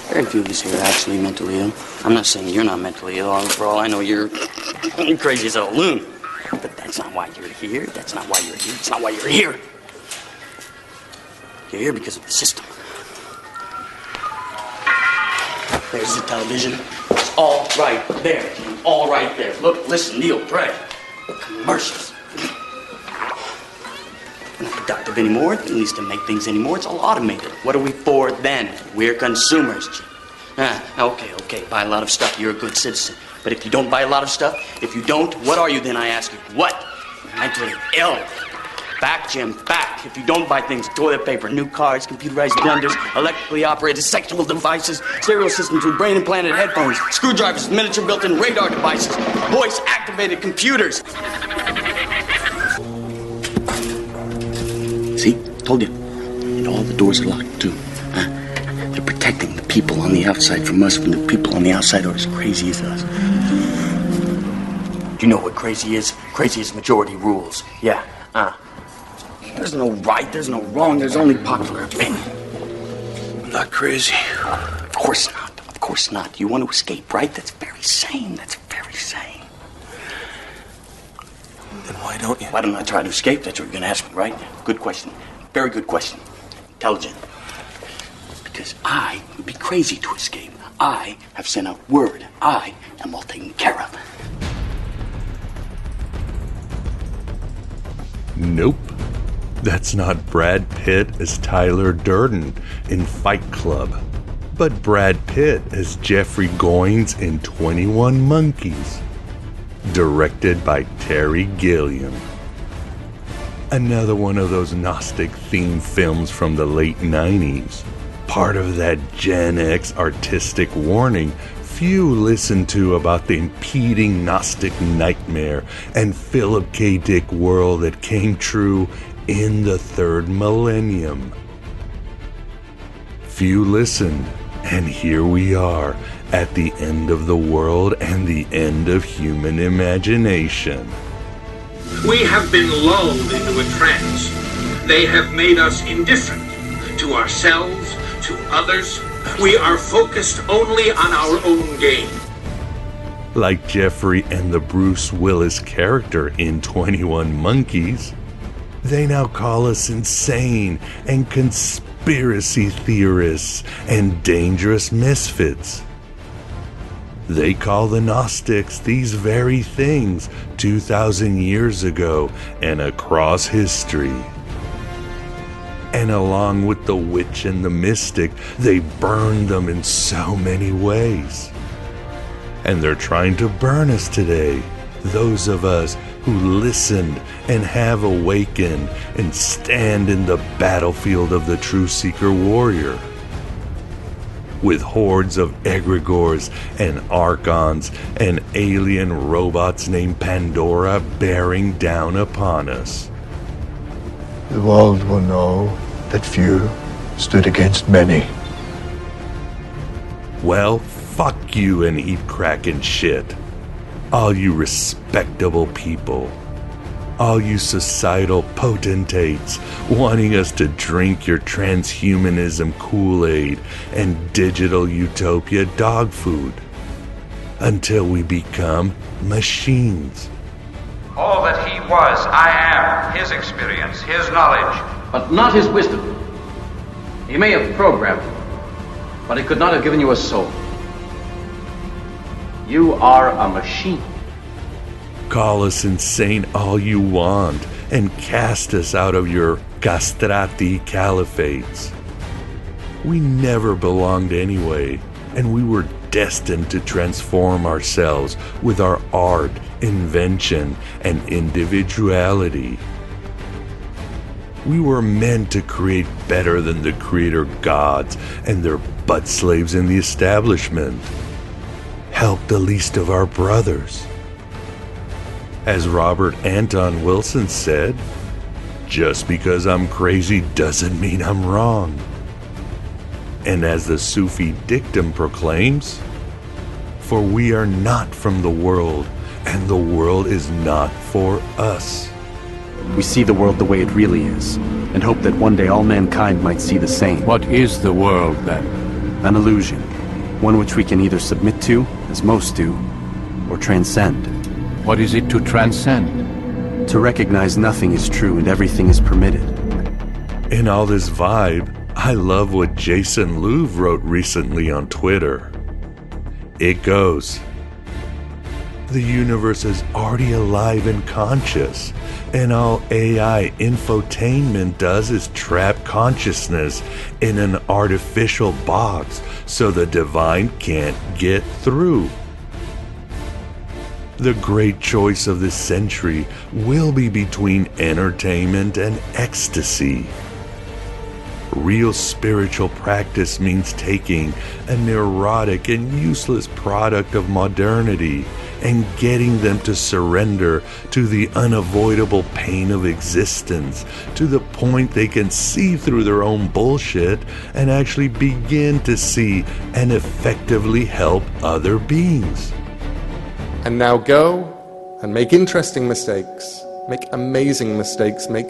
Very few of us here are actually mentally ill. I'm not saying you're not mentally ill. For all I know, you're crazy as a loon. But that's not why you're here. That's not why you're here. It's not why you're here. You're here because of the system. There's the television. It's all right there. All right there. Look, listen, Neil, pray. Commercials. We're not productive anymore, at least to make things anymore. It's all automated. What are we for then? We're consumers, Jim. Okay, buy a lot of stuff. You're a good citizen. But if you don't buy a lot of stuff, if you don't, what are you then, I ask you? What? Mentally ill. Back, Jim, back. If you don't buy things, toilet paper, new cars, computerized blenders, electrically operated sexual devices, stereo systems with brain-implanted headphones, screwdrivers, miniature built-in radar devices, voice-activated computers. See? Told you. And all the doors are locked, too. They're protecting the people on the outside from us, from the people on the outside who are as crazy as us. Do you know what crazy is? Crazy is majority rules. Yeah, There's no right, there's no wrong, there's only popular opinion. I'm not crazy. Of course not. Of course not. You want to escape, right? That's very sane. That's very sane. Then why don't you? Why don't I try to escape? That's what you're going to ask me, right? Good question. Very good question. Intelligent. Because I would be crazy to escape. I have sent out word. I am all taken care of. Nope. That's not Brad Pitt as Tyler Durden in Fight Club, but Brad Pitt as Jeffrey Goins in 21 Monkeys, directed by Terry Gilliam. Another one of those Gnostic themed films from the late 90s, part of that Gen X artistic warning few listen to about the impeding Gnostic nightmare and Philip K. Dick world that came true in the third millennium. Few listened, and here we are at the end of the world and the end of human imagination. We have been lulled into a trance. They have made us indifferent to ourselves, to others. We are focused only on our own gain. Like Jeffrey and the Bruce Willis character in 21 Monkeys, they now call us insane and conspiracy theorists and dangerous misfits. They call the Gnostics these very things 2,000 years ago and across history. And along with the witch and the mystic, they burned them in so many ways. And they're trying to burn us today, those of us who listened and have awakened and stand in the battlefield of the true seeker warrior. With hordes of egregores and archons and alien robots named Pandora bearing down upon us. The world will know that few stood against many. Well, fuck you and eat crack and shit. All you respectable people. All you societal potentates wanting us to drink your transhumanism Kool-Aid and digital utopia dog food. Until we become machines. All that he was, I am, his experience, his knowledge. But not his wisdom. He may have programmed you, but he could not have given you a soul. You are a machine. Call us insane all you want and cast us out of your castrati caliphates. We never belonged anyway, and we were destined to transform ourselves with our art, invention, and individuality. We were meant to create better than the creator gods and their butt slaves in the establishment. Help the least of our brothers. As Robert Anton Wilson said, just because I'm crazy doesn't mean I'm wrong. And as the Sufi dictum proclaims, for we are not from the world, and the world is not for us. We see the world the way it really is, and hope that one day all mankind might see the same. What is the world, then? An illusion. One which we can either submit to, as most do, or transcend. What is it to transcend? To recognize nothing is true and everything is permitted. In all this vibe, I love what Jason Louv wrote recently on Twitter. It goes, "The universe is already alive and conscious, and all AI infotainment does is trap consciousness in an artificial box so the divine can't get through. The great choice of this century will be between entertainment and ecstasy. Real spiritual practice means taking a neurotic and useless product of modernity and getting them to surrender to the unavoidable pain of existence to the point they can see through their own bullshit and actually begin to see and effectively help other beings." And now go and make interesting mistakes, make amazing mistakes, make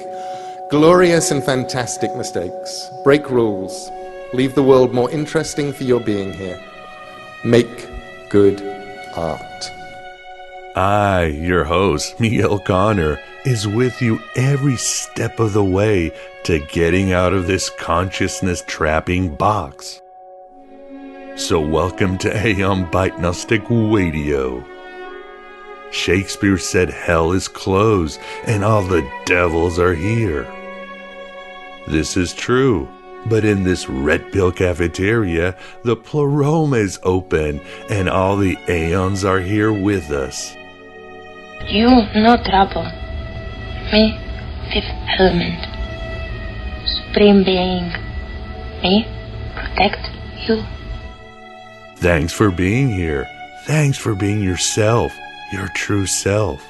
glorious and fantastic mistakes, break rules, leave the world more interesting for your being here. Make good art. I, your host, Miguel Connor, is with you every step of the way to getting out of this consciousness-trapping box. So welcome to Aeon Byte Gnostic Radio. Shakespeare said hell is closed and all the devils are here. This is true, but in this red pill cafeteria, the pleroma is open and all the aeons are here with us. You, no trouble. Me, fifth element. Supreme being. Me, protect you. Thanks for being here. Thanks for being yourself, your true self.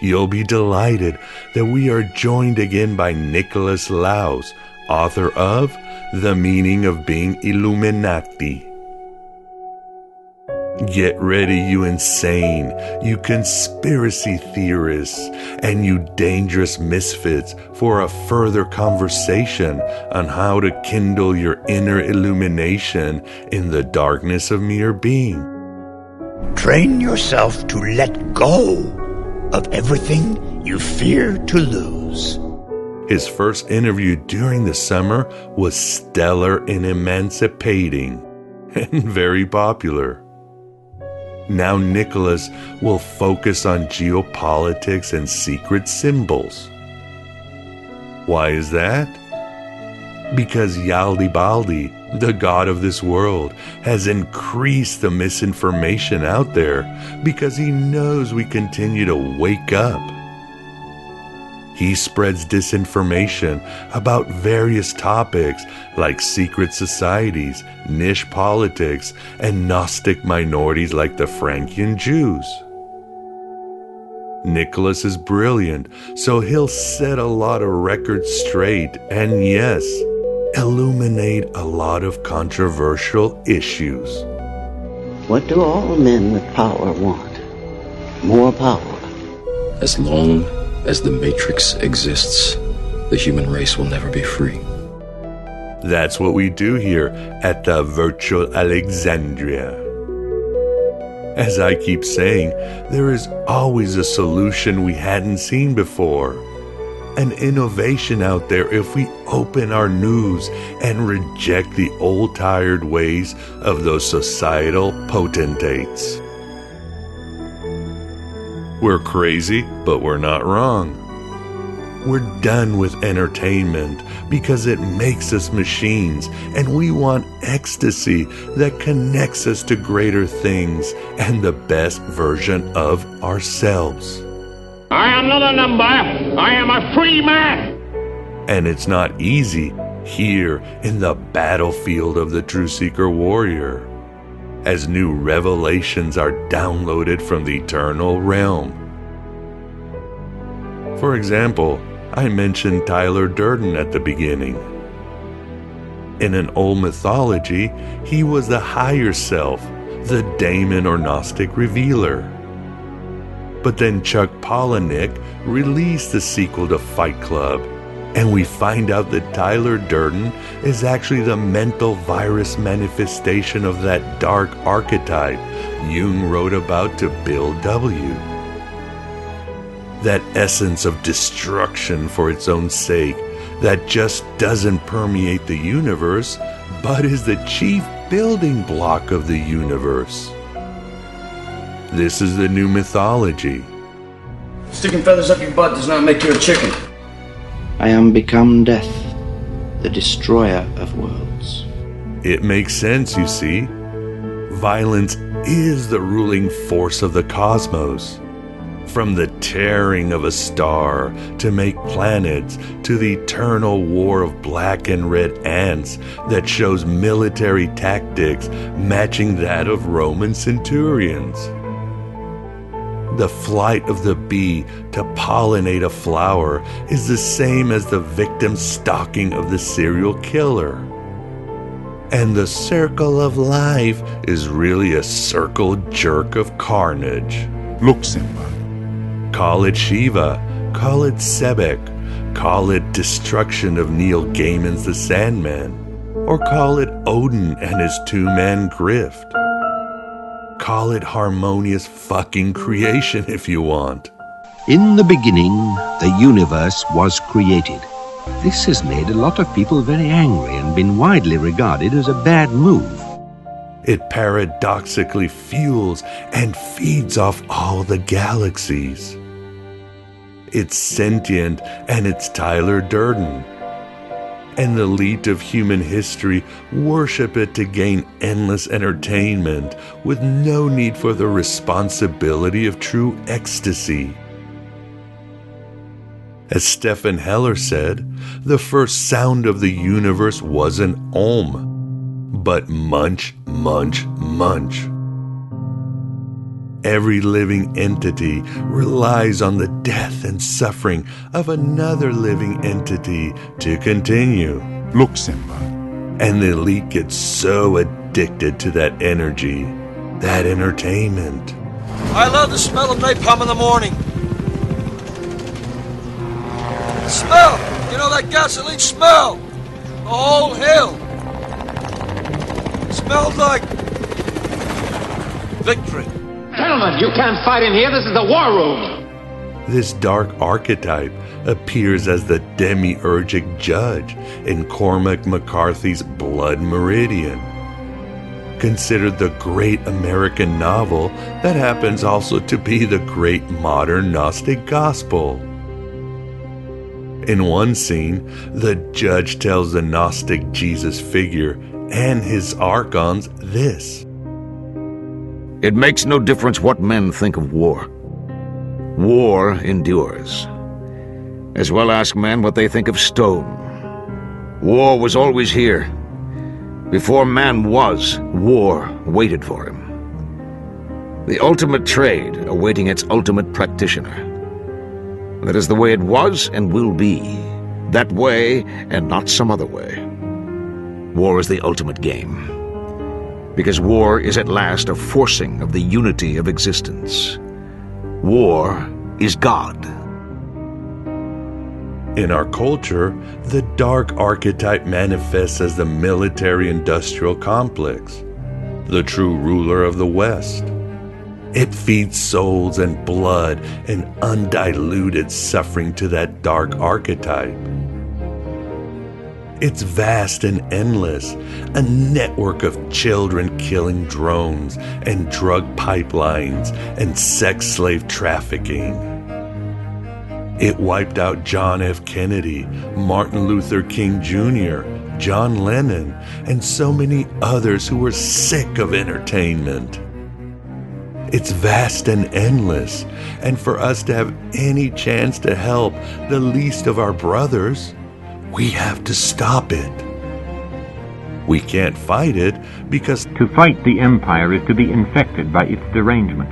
You'll be delighted that we are joined again by Nicolas, Laos, author of The Meaning of Being Illuminati. Get ready, you insane, you conspiracy theorists, and you dangerous misfits for a further conversation on how to kindle your inner illumination in the darkness of mere being. Train yourself to let go of everything you fear to lose. His first interview during the summer was stellar and emancipating, and very popular. Now Nicolas will focus on geopolitics and secret symbols. Why is that? Because Yaldabaoth, the god of this world, has increased the misinformation out there because he knows we continue to wake up. He spreads disinformation about various topics like secret societies, niche politics, and Gnostic minorities like the Frankian Jews. Nicolas is brilliant, so he'll set a lot of records straight and, yes, illuminate a lot of controversial issues. What do all men with power want? More power. As long as the Matrix exists, the human race will never be free. That's what we do here at the Virtual Alexandria. As I keep saying, there is always a solution we hadn't seen before. An innovation out there if we open our news and reject the old tired ways of those societal potentates. We're crazy, but we're not wrong. We're done with entertainment because it makes us machines, and we want ecstasy that connects us to greater things and the best version of ourselves. I am not a number. I am a free man. And it's not easy here in the battlefield of the True Seeker Warrior, as new revelations are downloaded from the eternal realm. For example, I mentioned Tyler Durden at the beginning. In an old mythology, he was the higher self, the daemon or Gnostic revealer. But then Chuck Palahniuk released the sequel to Fight Club, And we find out that Tyler Durden is actually the mental virus manifestation of that dark archetype Jung wrote about to Bill W. That essence of destruction for its own sake that just doesn't permeate the universe, but is the chief building block of the universe. This is the new mythology. Sticking feathers up your butt does not make you a chicken. I am become death, the destroyer of worlds. It makes sense, you see. Violence is the ruling force of the cosmos. From the tearing of a star to make planets, to the eternal war of black and red ants that shows military tactics matching that of Roman centurions. The flight of the bee to pollinate a flower is the same as the victim stalking of the serial killer. And the circle of life is really a circle jerk of carnage. Look, Simba. Call it Shiva, call it Sebek, call it destruction of Neil Gaiman's The Sandman, or call it Odin and his two-man grift. Call it harmonious fucking creation if you want. In the beginning, the universe was created. This has made a lot of people very angry and been widely regarded as a bad move. It paradoxically fuels and feeds off all the galaxies. It's sentient and it's Tyler Durden. And the elite of human history worship it to gain endless entertainment with no need for the responsibility of true ecstasy. As Stephen Heller said, the first sound of the universe wasn't Om, but munch, munch, munch. Every living entity relies on the death and suffering of another living entity to continue. Look, Simba. And the elite gets so addicted to that energy, that entertainment. I love the smell of napalm in the morning. The smell! You know that gasoline smell? The whole hill. It smells like victory. Gentlemen, you can't fight in here. This is the war room. This dark archetype appears as the demiurgic judge in Cormac McCarthy's Blood Meridian. Considered the great American novel that happens also to be the great modern Gnostic gospel. In one scene, the judge tells the Gnostic Jesus figure and his archons this. It makes no difference what men think of war. War endures. As well ask men what they think of stone. War was always here. Before man was, war waited for him. The ultimate trade awaiting its ultimate practitioner. That is the way it was and will be. That way and not some other way. War is the ultimate game. Because war is at last a forcing of the unity of existence. War is God. In our culture, the dark archetype manifests as the military-industrial complex, the true rular of the West. It feeds souls and blood and undiluted suffering to that dark archetype. It's vast and endless, a network of children-killing drones and drug pipelines and sex slave trafficking. It wiped out John F. Kennedy, Martin Luther King Jr., John Lennon, and so many others who were sick of entertainment. It's vast and endless, and for us to have any chance to help the least of our brothers, we have to stop it. We can't fight it because to fight the Empire is to be infected by its derangement.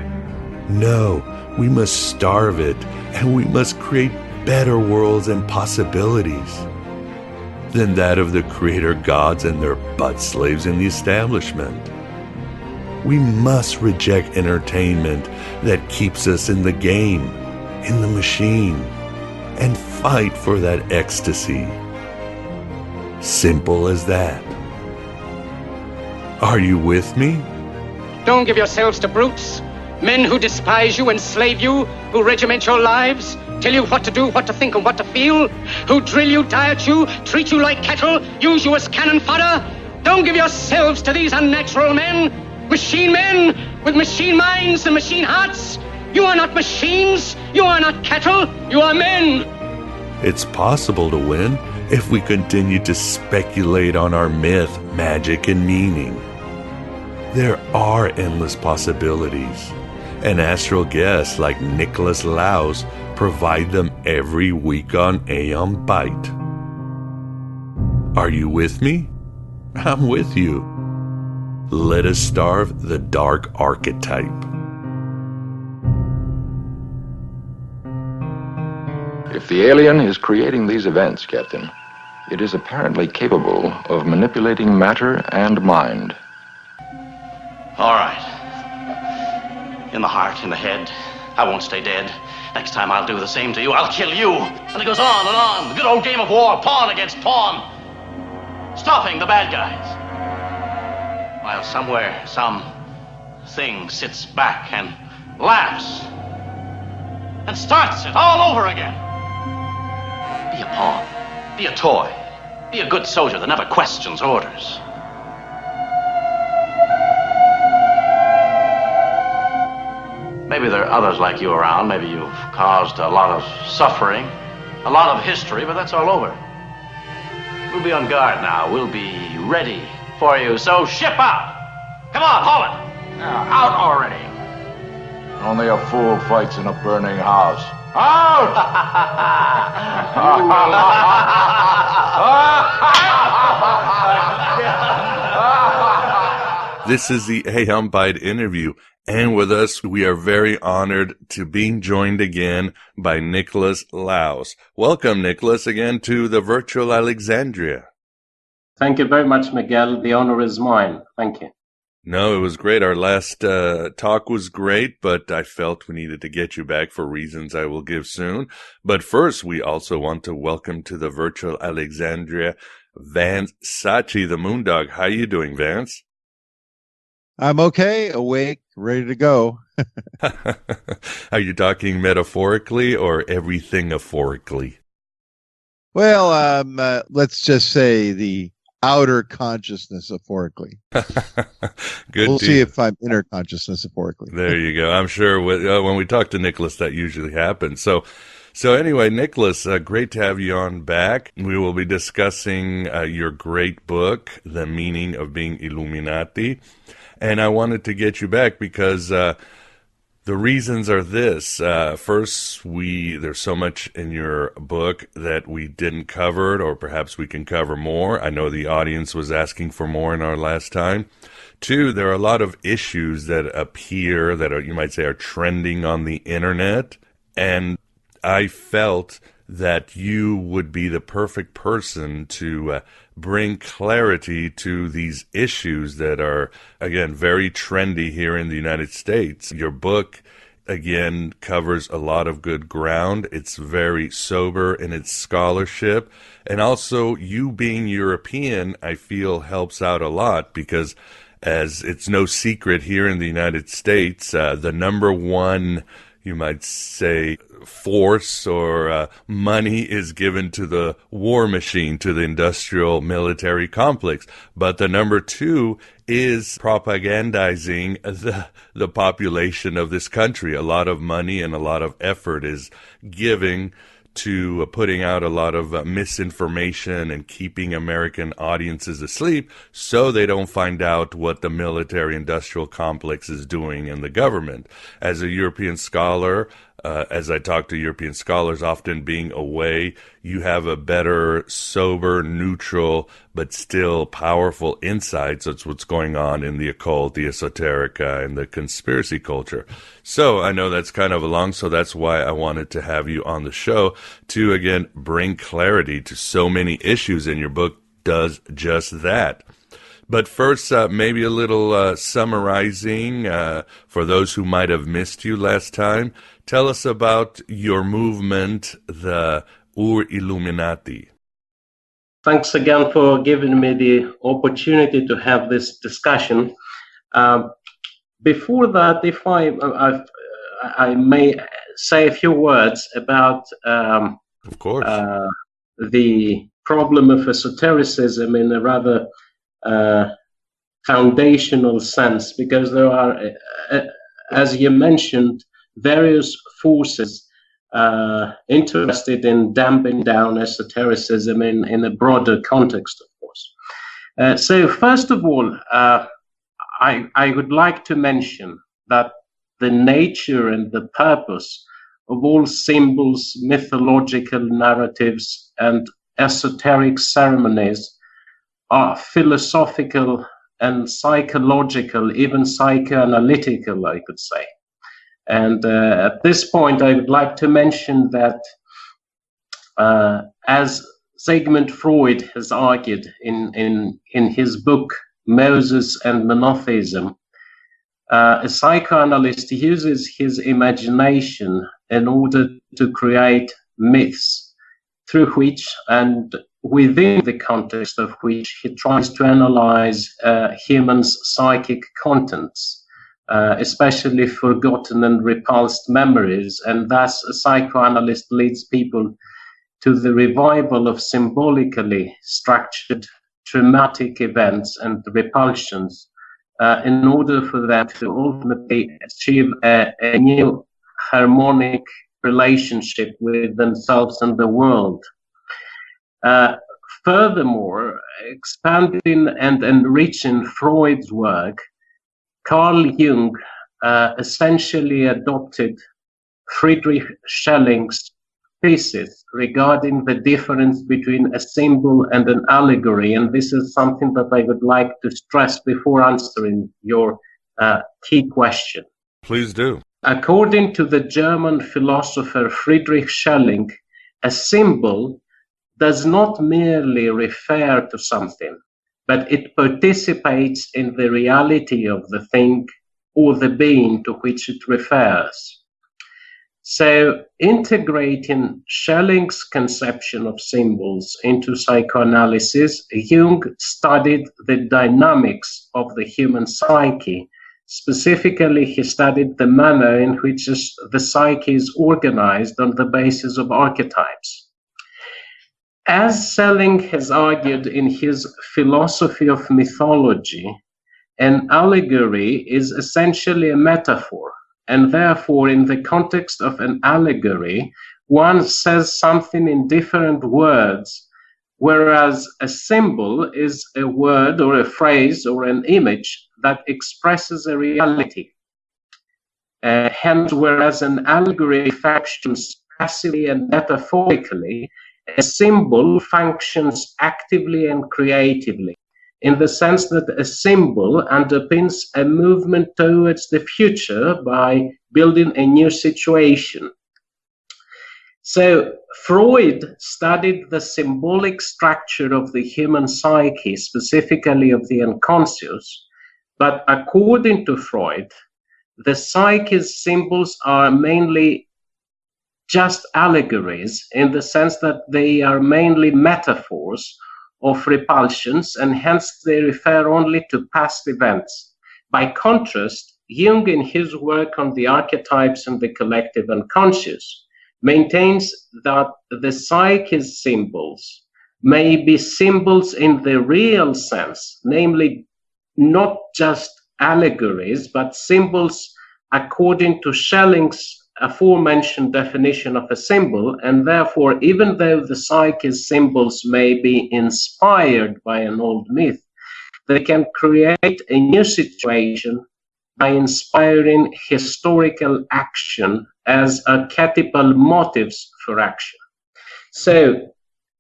No, we must starve it, and we must create better worlds and possibilities than that of the creator gods and their butt slaves in the establishment. We must reject entertainment that keeps us in the game, in the machine, and fight for that ecstasy. Simple as that. Are you with me? Don't give yourselves to brutes, men who despise you, enslave you, who regiment your lives, tell you what to do, what to think, and what to feel, who drill you, diet you, treat you like cattle, use you as cannon fodder. Don't give yourselves to these unnatural men with machine minds and machine hearts. You are not machines, you are not cattle, you are men. It's possible to win if we continue to speculate on our myth, magic, and meaning. There are endless possibilities, and astral guests like Nicolas Laos provide them every week on Aeon Byte. Are you with me? I'm with you. Let us starve the dark archetype. If the alien is creating these events, Captain, it is apparently capable of manipulating matter and mind. All right. In the heart, in the head. I won't stay dead. Next time I'll do the same to you. I'll kill you. And it goes on and on. The good old game of war, pawn against pawn. Stopping the bad guys. While somewhere, some thing sits back and laughs. And starts it all over again. Be a pawn. Be a toy. Be a good soldier that never questions orders. Maybe there are others like you around. Maybe you've caused a lot of suffering, a lot of history, but that's all over. We'll be on guard now. We'll be ready for you. So ship out. Come on, haul it. Out already. Only a fool fights in a burning house. Out! This is the Aeon Byte interview, and with us we are very honored to being joined again by Nicolas Laos. Welcome, Nicolas, again to the virtual Alexandria. Thank you very much, Miguel. The honor is mine. Thank you. No, it was great. Our last talk was great, but I felt we needed to get you back for reasons I will give soon. But first, we also want to welcome to the virtual Alexandria Vance Sachi, the Moondog. How you doing, Vance? I'm okay, awake, ready to go. Are you talking metaphorically or everything-aphorically? Well, let's just say the outer consciousness aphorically. Good. We'll see if I'm inner consciousness aphorically. There you go. I'm sure when we talk to Nicolas, that usually happens. So anyway, Nicolas, great to have you on back. We will be discussing your great book, The Meaning of Being Illuminati. And I wanted to get you back because the reasons are this. First, there's so much in your book that we didn't cover, or perhaps we can cover more. I know the audience was asking for more in our last time. Two, there are a lot of issues that appear that are, you might say, are trending on the internet. And I felt that you would be the perfect person to bring clarity to these issues that are, again, very trendy here in the United States. Your book, again, covers a lot of good ground. It's very sober in its scholarship. And also, you being European, I feel helps out a lot because, as it's no secret here in the United States, the number one, you might say, force or money is given to the war machine, to the industrial military complex. But the number two is propagandizing the population of this country. A lot of money and a lot of effort is giving to putting out a lot of misinformation and keeping American audiences asleep so they don't find out what the military-industrial complex is doing in the government. As a European scholar, as I talk to European scholars, often being away, you have a better, sober, neutral, but still powerful insights. That's what's going on in the occult, the esoterica, and the conspiracy culture. So I know that's kind of long, so that's why I wanted to have you on the show to, again, bring clarity to so many issues, and your book does just that. But first, maybe a little summarizing for those who might have missed you last time. Tell us about your movement, the Illuminati. Thanks again for giving me the opportunity to have this discussion. Before that, if I may say a few words about of course. The problem of esotericism in a rather foundational sense, because there are, as you mentioned, various forces interested in damping down esotericism in a broader context, of course. So first of all, I would like to mention that the nature and the purpose of all symbols, mythological narratives, and esoteric ceremonies are philosophical and psychological, even psychoanalytical, I could say. And at this point, I would like to mention that as Sigmund Freud has argued in his book, Moses and Monotheism, a psychoanalyst uses his imagination in order to create myths through which and within the context of which he tries to analyze humans' psychic contents, especially forgotten and repulsed memories, and thus a psychoanalyst leads people to the revival of symbolically structured traumatic events and repulsions in order for them to ultimately achieve a new harmonic relationship with themselves and the world. Furthermore, expanding and enriching Freud's work, Carl Jung essentially adopted Friedrich Schelling's thesis regarding the difference between a symbol and an allegory, and this is something that I would like to stress before answering your key question. Please do. According to the German philosopher Friedrich Schelling, a symbol does not merely refer to something, but it participates in the reality of the thing or the being to which it refers. So, integrating Schelling's conception of symbols into psychoanalysis, Jung studied the dynamics of the human psyche. Specifically, he studied the manner in which the psyche is organized on the basis of archetypes. As Schelling has argued in his philosophy of mythology, an allegory is essentially a metaphor, and therefore, in the context of an allegory, one says something in different words, whereas a symbol is a word or a phrase or an image that expresses a reality. Hence, whereas an allegory functions passively and metaphorically, a symbol functions actively and creatively, in the sense that a symbol underpins a movement towards the future by building a new situation. So Freud studied the symbolic structure of the human psyche, specifically of the unconscious, but according to Freud, the psyche's symbols are mainly just allegories, in the sense that they are mainly metaphors of repulsions, and hence they refer only to past events. By contrast, Jung, in his work on the archetypes and the collective unconscious, maintains that the psyche's symbols may be symbols in the real sense, namely not just allegories, but symbols according to Schelling's aforementioned definition of a symbol, and therefore, even though the psyche's symbols may be inspired by an old myth, they can create a new situation by inspiring historical action as archetypal motives for action. So,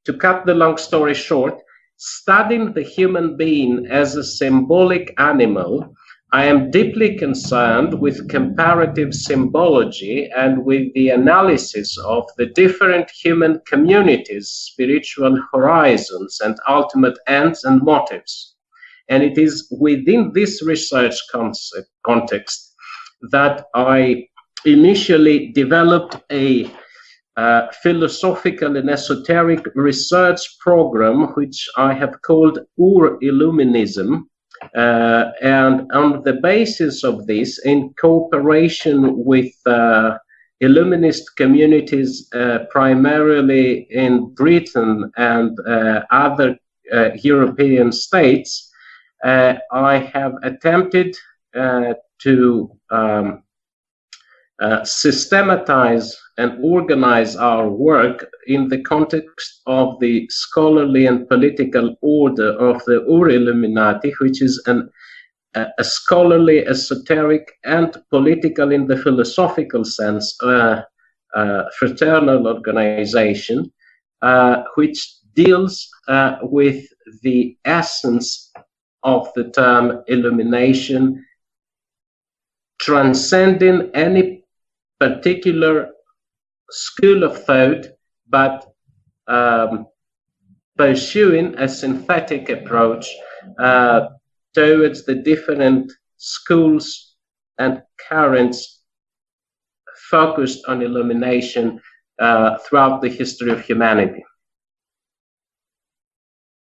to cut the long story short, studying the human being as a symbolic animal, I am deeply concerned with comparative symbology and with the analysis of the different human communities, spiritual horizons, and ultimate ends and motives. And it is within this research context that I initially developed a philosophical and esoteric research program, which I have called Illuminism. And on the basis of this, in cooperation with Illuminist communities, primarily in Britain and other European states, I have attempted to systematize and organize our work in the context of the scholarly and political order of the Illuminati, which is a scholarly, esoteric, and political, in the philosophical sense, fraternal organization, which deals with the essence of the term illumination, transcending any particular school of thought, but pursuing a synthetic approach towards the different schools and currents focused on illumination throughout the history of humanity.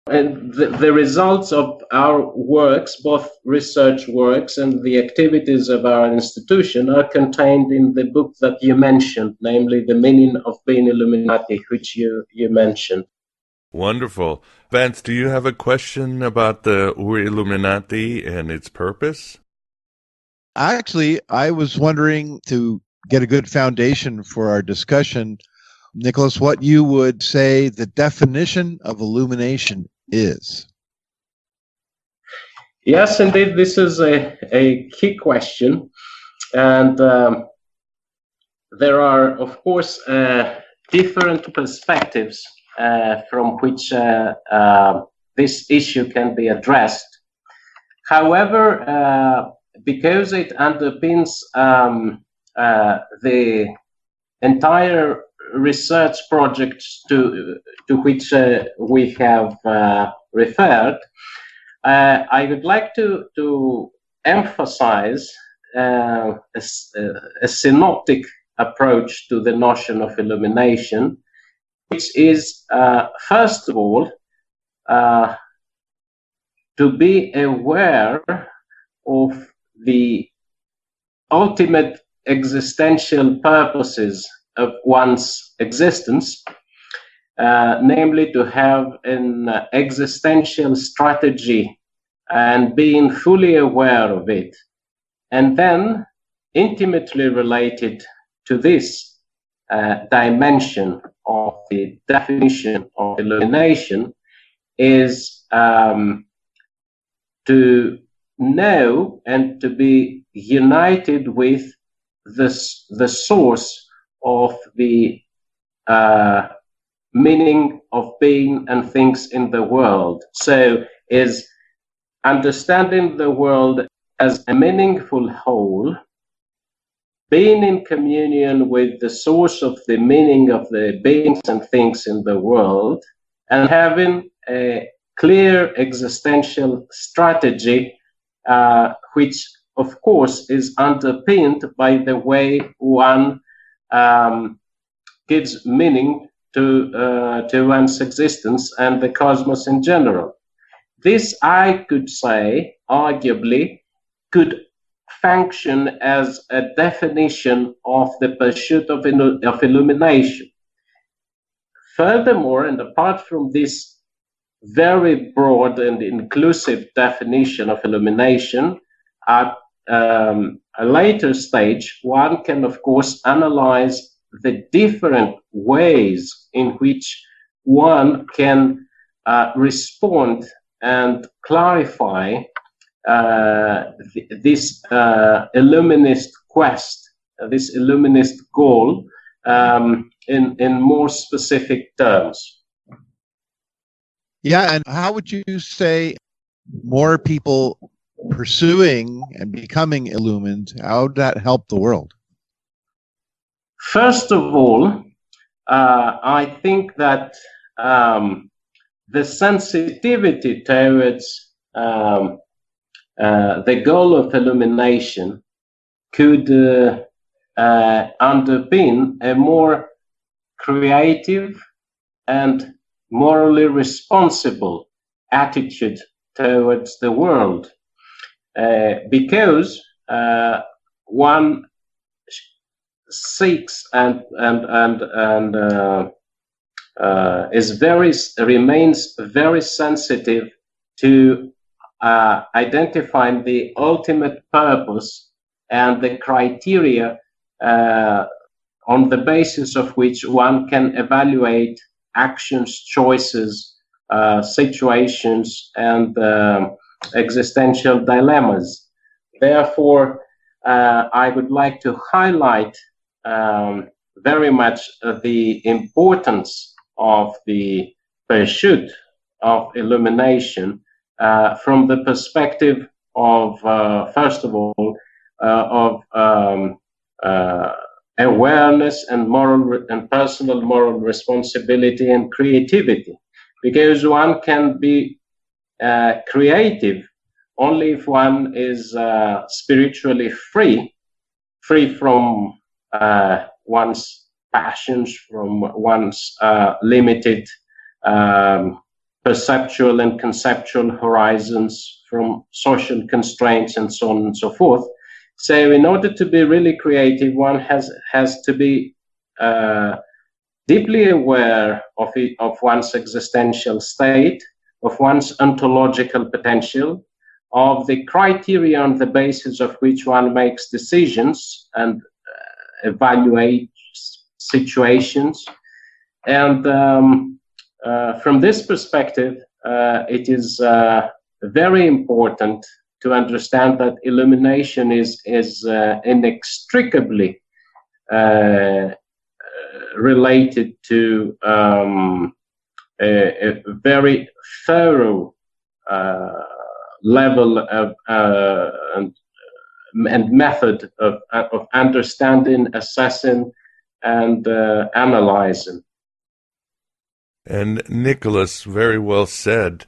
And the results of our works, both research works and the activities of our institution, are contained in the book that you mentioned, namely The Meaning of Being Illuminati, which you mentioned. Wonderful. Vance, do you have a question about the Illuminati and its purpose? Actually, I was wondering, to get a good foundation for our discussion, Nicolas, what you would say the definition of illumination is. Yes, indeed, this is a key question. And there are, of course, different perspectives from which this issue can be addressed. However, because it underpins the entire research projects to which we have referred, I would like to emphasize a synoptic approach to the notion of illumination, which is, first of all, to be aware of the ultimate existential purposes of one's existence, namely to have an existential strategy and being fully aware of it. And then, intimately related to this dimension of the definition of illumination, is to know and to be united with the source of the meaning of being and things in the world. So is understanding the world as a meaningful whole, being in communion with the source of the meaning of the beings and things in the world, and having a clear existential strategy, which of course is underpinned by the way one gives meaning to one's existence and the cosmos in general. This, I could say, arguably, could function as a definition of the pursuit of illumination. Furthermore, and apart from this very broad and inclusive definition of illumination, at a later stage, one can, of course, analyze the different ways in which one can respond and clarify this illuminist quest, this illuminist goal, in more specific terms. Yeah, and how would you say more people pursuing and becoming illumined, how would that help the world? First of all, I think that the sensitivity towards the goal of illumination could underpin a more creative and morally responsible attitude towards the world, because one seeks and remains very sensitive to identifying the ultimate purpose and the criteria on the basis of which one can evaluate actions, choices, situations, and existential dilemmas. Therefore, I would like to highlight very much the importance of the pursuit of illumination from the perspective of, first of all, of awareness and moral and personal moral responsibility and creativity, because one can be creative only if one is spiritually free from one's passions, from one's limited perceptual and conceptual horizons, from social constraints, and so on and so forth. So in order to be really creative, one has to be deeply aware of one's existential state, of one's ontological potential, of the criteria on the basis of which one makes decisions and evaluates situations. And from this perspective, it is very important to understand that illumination is inextricably related to a very thorough level of and method of understanding, assessing, and analyzing. And Nicolas, very well said.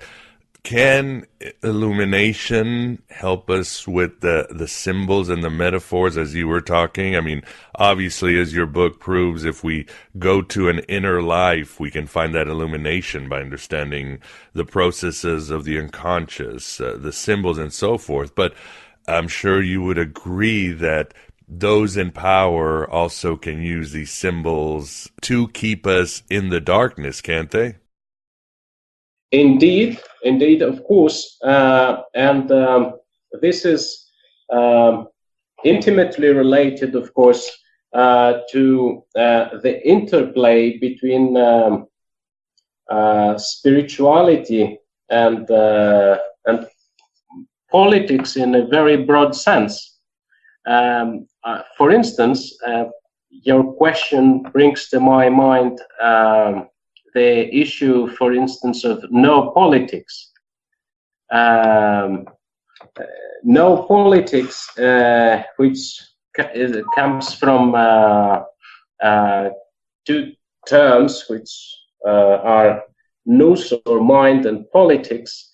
Can illumination help us with the symbols and the metaphors as you were talking? I mean, obviously, as your book proves, if we go to an inner life, we can find that illumination by understanding the processes of the unconscious, the symbols and so forth. But I'm sure you would agree that those in power also can use these symbols to keep us in the darkness, can't they? Indeed, of course, and this is intimately related, of course, to the interplay between spirituality and politics in a very broad sense. For instance, your question brings to my mind the issue, for instance, of no politics. No politics, which comes from two terms which are nous, or mind, and politics,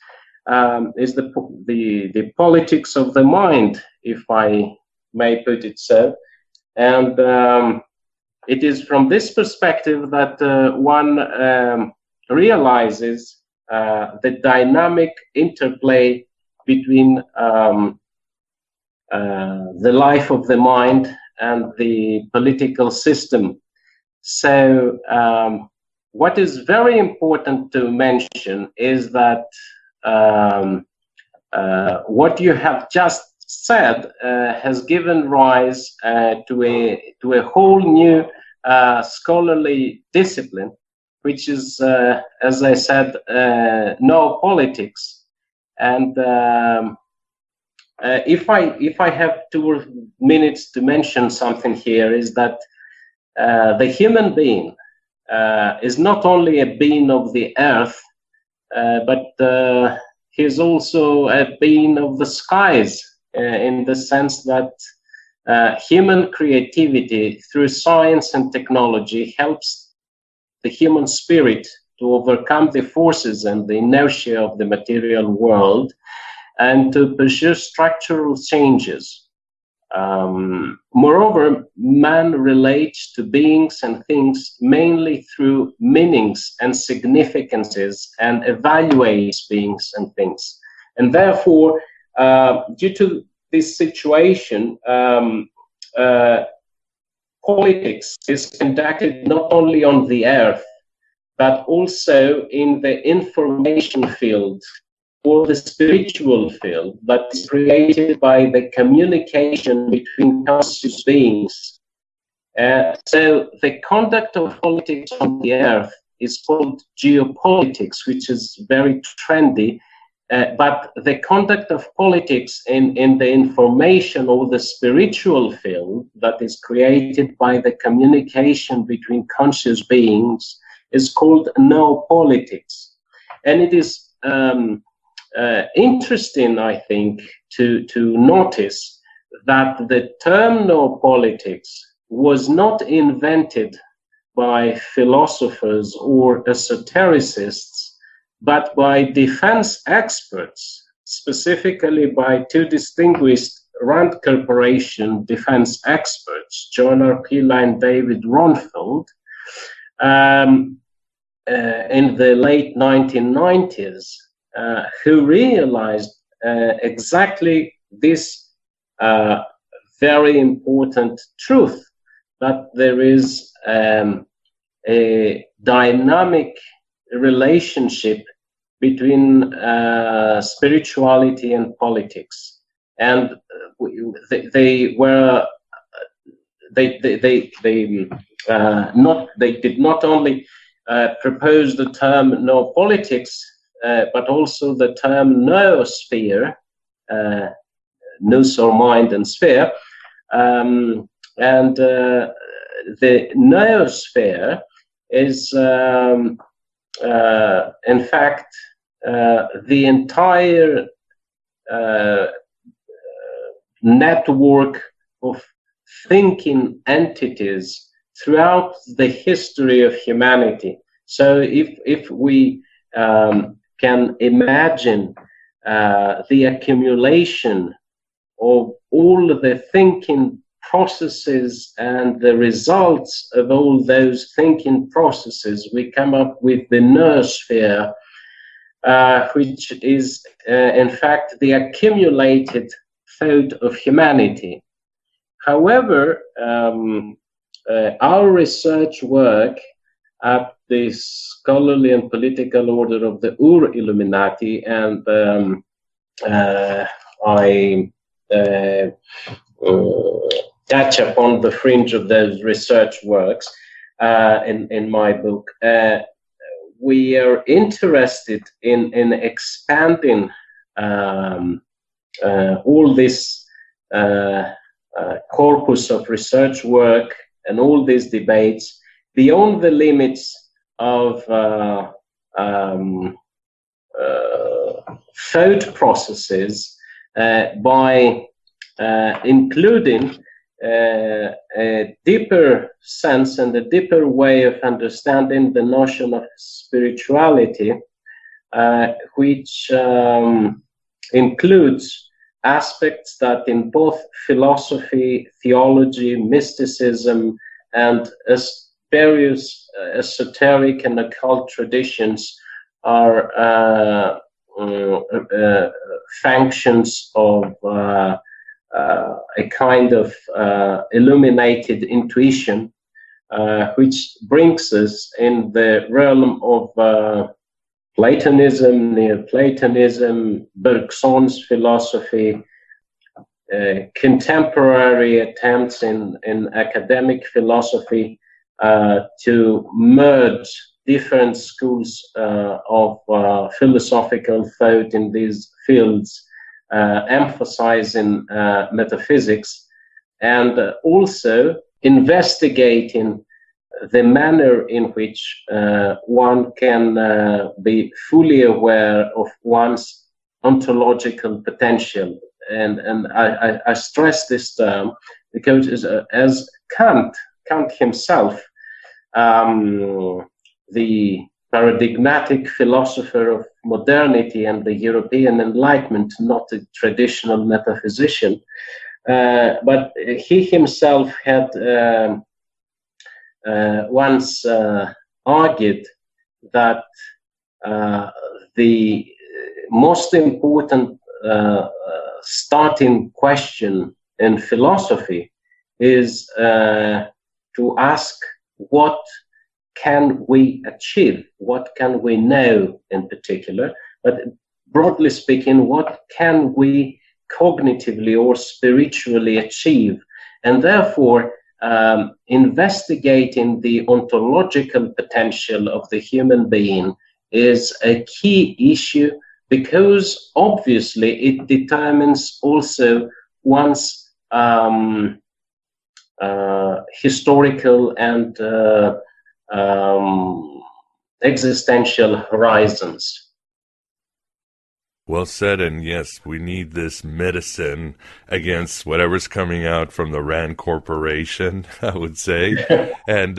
is the politics of the mind, if I may put it so. And it is from this perspective that one realizes the dynamic interplay between the life of the mind and the political system. So what is very important to mention is that what you have just said has given rise to a whole new scholarly discipline, which is, as I said, no politics. And if I have 2 minutes to mention something here, is that the human being is not only a being of the earth, but he is also a being of the skies, in the sense that human creativity through science and technology helps the human spirit to overcome the forces and the inertia of the material world and to pursue structural changes. Moreover, man relates to beings and things mainly through meanings and significances and evaluates beings and things. And therefore, due to this situation, politics is conducted not only on the earth, but also in the information field or the spiritual field that is created by the communication between conscious beings. So the conduct of politics on the earth is called geopolitics, which is very trendy, but the conduct of politics in the information or the spiritual field that is created by the communication between conscious beings is called noopolitics. And it is interesting, I think, to notice that the term noopolitics was not invented by philosophers or esotericists, but by defense experts, specifically by two distinguished Rand Corporation defense experts, John R. Pilla and David Ronfeld, in the late 1990s, who realized exactly this very important truth, that there is a dynamic relationship between spirituality and politics. And they did not only propose the term noopolitics, but also the term noosphere, nous or mind and sphere, and the noosphere is in fact the entire network of thinking entities throughout the history of humanity. So if we can imagine the accumulation of all of the thinking processes and the results of all those thinking processes, we come up with the noosphere, which is in fact the accumulated thought of humanity. However, our research work at the scholarly and political order of the Illuminati, and I touch upon the fringe of those research works in my book. We are interested in expanding all this corpus of research work and all these debates beyond the limits of thought processes by including a deeper sense and a deeper way of understanding the notion of spirituality, which includes aspects that in both philosophy, theology, mysticism, and various esoteric and occult traditions are functions of a kind of illuminated intuition, which brings us in the realm of Platonism, Neoplatonism, Bergson's philosophy, contemporary attempts in academic philosophy to merge different schools of philosophical thought in these fields, emphasizing metaphysics, and also investigating the manner in which one can be fully aware of one's ontological potential. And I stress this term because as Kant himself, the paradigmatic philosopher of modernity and the European Enlightenment, not a traditional metaphysician. But he himself had once argued that the most important starting question in philosophy is to ask, what can we achieve? What can we know in particular? But broadly speaking, what can we cognitively or spiritually achieve? And therefore, investigating the ontological potential of the human being is a key issue, because obviously it determines also one's historical and existential horizons. Well said, and yes, we need this medicine against whatever's coming out from the Rand Corporation, I would say. And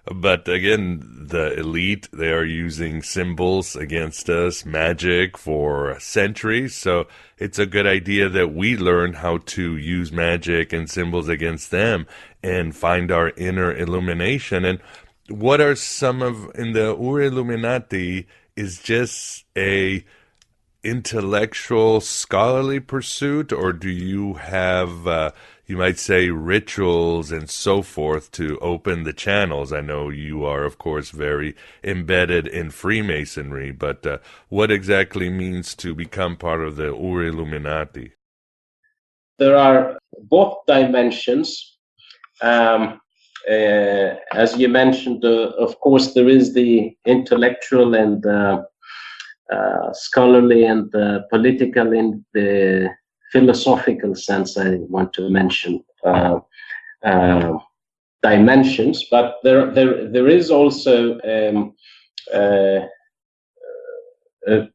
but again, the elite, they are using symbols against us, magic, for centuries. So it's a good idea that we learn how to use magic and symbols against them and find our inner illumination. And what are some of, in the Illuminati is just a intellectual, scholarly pursuit, or do you have, you might say, rituals and so forth to open the channels? I know you are, of course, very embedded in Freemasonry, but what exactly means to become part of the Illuminati? There are both dimensions. As you mentioned, of course, there is the intellectual and scholarly and political in the philosophical sense. I want to mention dimensions, but there is also a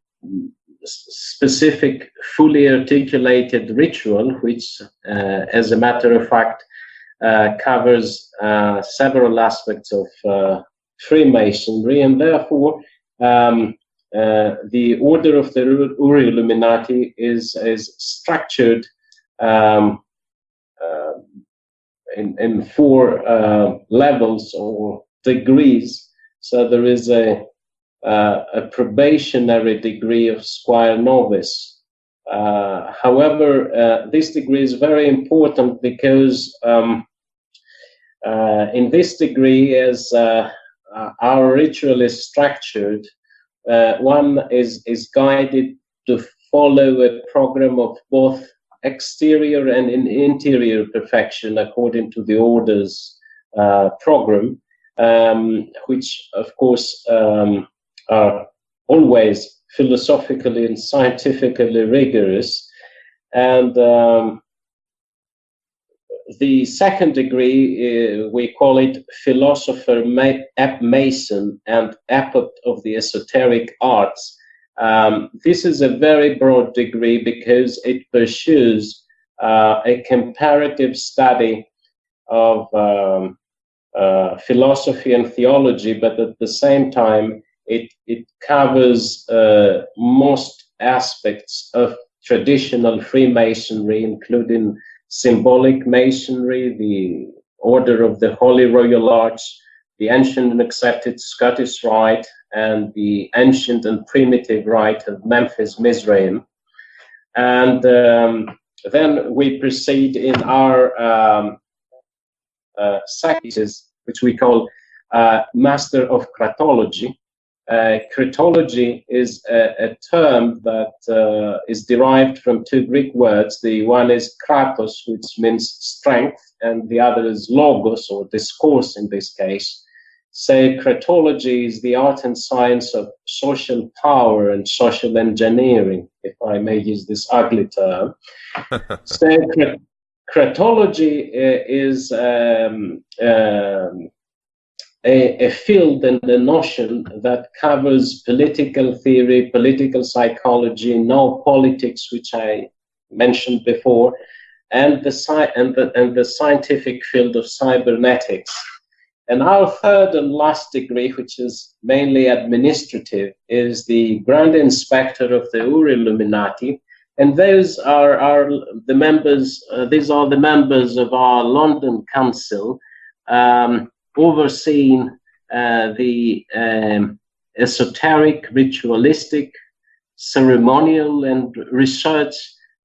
specific, fully articulated ritual, which, as a matter of fact, covers several aspects of Freemasonry, and therefore the order of the Illuminati is structured in four levels or degrees. So there is a probationary degree of Squire Novice. However, this degree is very important because in this degree, as our ritual is structured, one is guided to follow a program of both exterior and interior perfection according to the order's program, which of course are always philosophically and scientifically rigorous. And the second degree, we call it Philosopher Mason and Abbot of the Esoteric Arts. This is a very broad degree because it pursues a comparative study of philosophy and theology, but at the same time, it covers most aspects of traditional Freemasonry, including symbolic masonry, the Order of the Holy Royal Arch, the ancient and accepted Scottish Rite, and the ancient and primitive rite of Memphis Mizraim. And then we proceed in our sciences, which we call Master of Cratology. Cratology is a term that is derived from two Greek words. The one is kratos, which means strength, and the other is logos, or discourse in this case. So cratology is the art and science of social power and social engineering, if I may use this ugly term. So cratology is a field and a notion that covers political theory, political psychology, now politics, which I mentioned before, and the scientific field of cybernetics. And our third and last degree, which is mainly administrative, is the Grand Inspector of the Illuminati. And those are the members, these are the members of our London Council, overseeing the esoteric, ritualistic, ceremonial, and research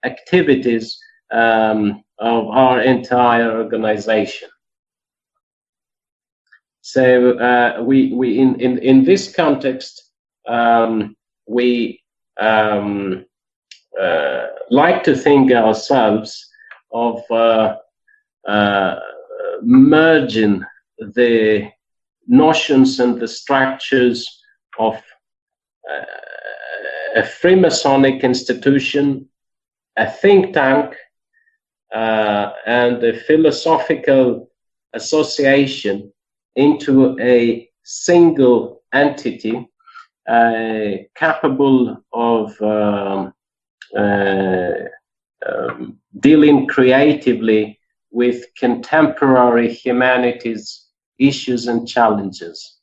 activities of our entire organization. So we in this context, we like to think ourselves of merging the notions and the structures of a Freemasonic institution, a think tank, and a philosophical association into a single entity capable of dealing creatively with contemporary humanity's issues and challenges.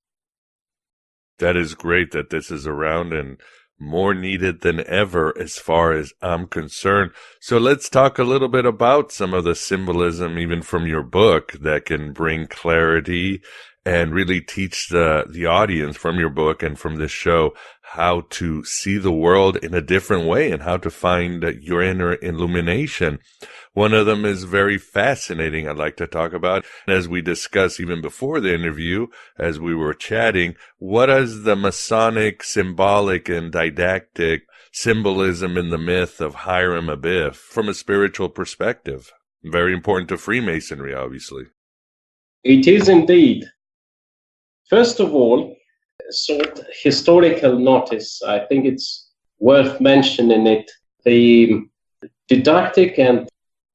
That is great that this is around and more needed than ever as far as I'm concerned. So let's talk a little bit about some of the symbolism, even from your book, that can bring clarity and really teach the audience from your book and from this show how to see the world in a different way and how to find your inner illumination. One of them is very fascinating I'd like to talk about. As we discussed even before the interview, as we were chatting, what is the Masonic symbolic and didactic symbolism in the myth of Hiram Abiff from a spiritual perspective? Very important to Freemasonry, obviously. It is indeed. First of all, sort of historical notice, I think it's worth mentioning it. The didactic and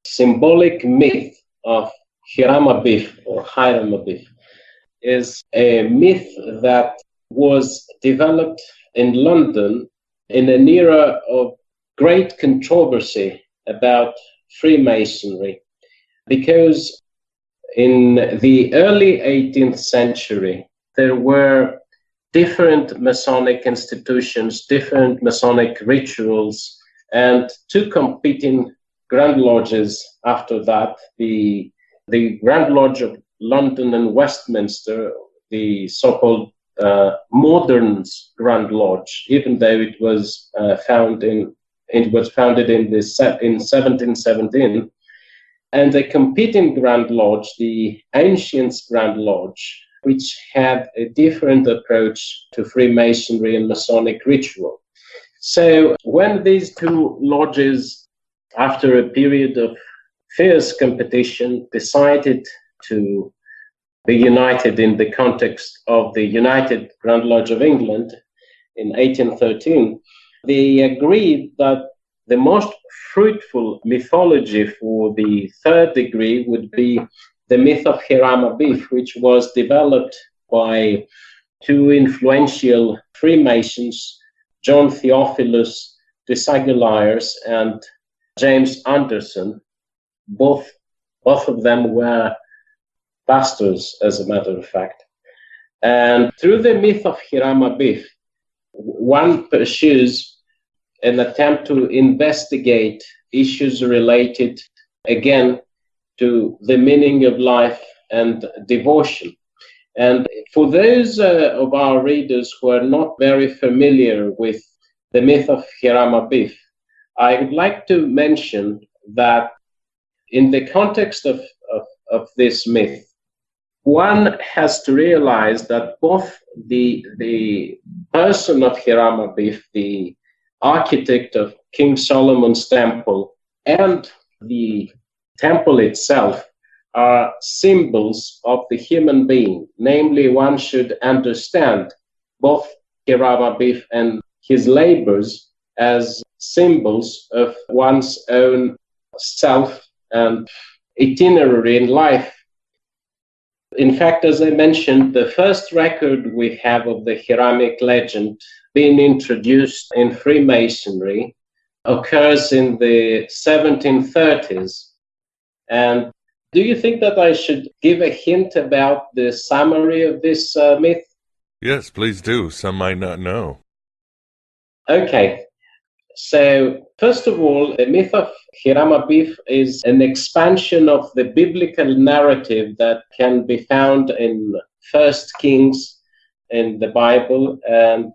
symbolic myth of Hiram Abiff or Hiram Abiff is a myth that was developed in London in an era of great controversy about Freemasonry, because in the early 18th century, there were different Masonic institutions, different Masonic rituals, and two competing Grand Lodges after that, the Grand Lodge of London and Westminster, the so-called modern Grand Lodge, even though it was founded in 1717, and a competing Grand Lodge, the Ancient Grand Lodge, which had a different approach to Freemasonry and Masonic ritual. So when these two lodges, after a period of fierce competition, decided to be united in the context of the United Grand Lodge of England in 1813, they agreed that the most fruitful mythology for the third degree would be the myth of Hiram Abiff, which was developed by two influential Freemasons, John Theophilus de Saguiers and James Anderson. Both of them were pastors, as a matter of fact. And through the myth of Hiram Abiff, one pursues an attempt to investigate issues related, again, to the meaning of life and devotion. And for those of our readers who are not very familiar with the myth of Hiram Abiff, I would like to mention that in the context of this myth, one has to realize that both the person of Hiram Abiff, the architect of King Solomon's temple, and the temple itself are symbols of the human being. Namely, one should understand both Hiram Abiff and his labors as symbols of one's own self and itinerary in life. In fact, as I mentioned, the first record we have of the Hiramic legend being introduced in Freemasonry occurs in the 1730s. And Do you think that I should give a hint about the summary of this myth? Yes, please do. Some might not know. Okay. So, first of all, the myth of Hiram Abiff is an expansion of the biblical narrative that can be found in First Kings in the Bible. And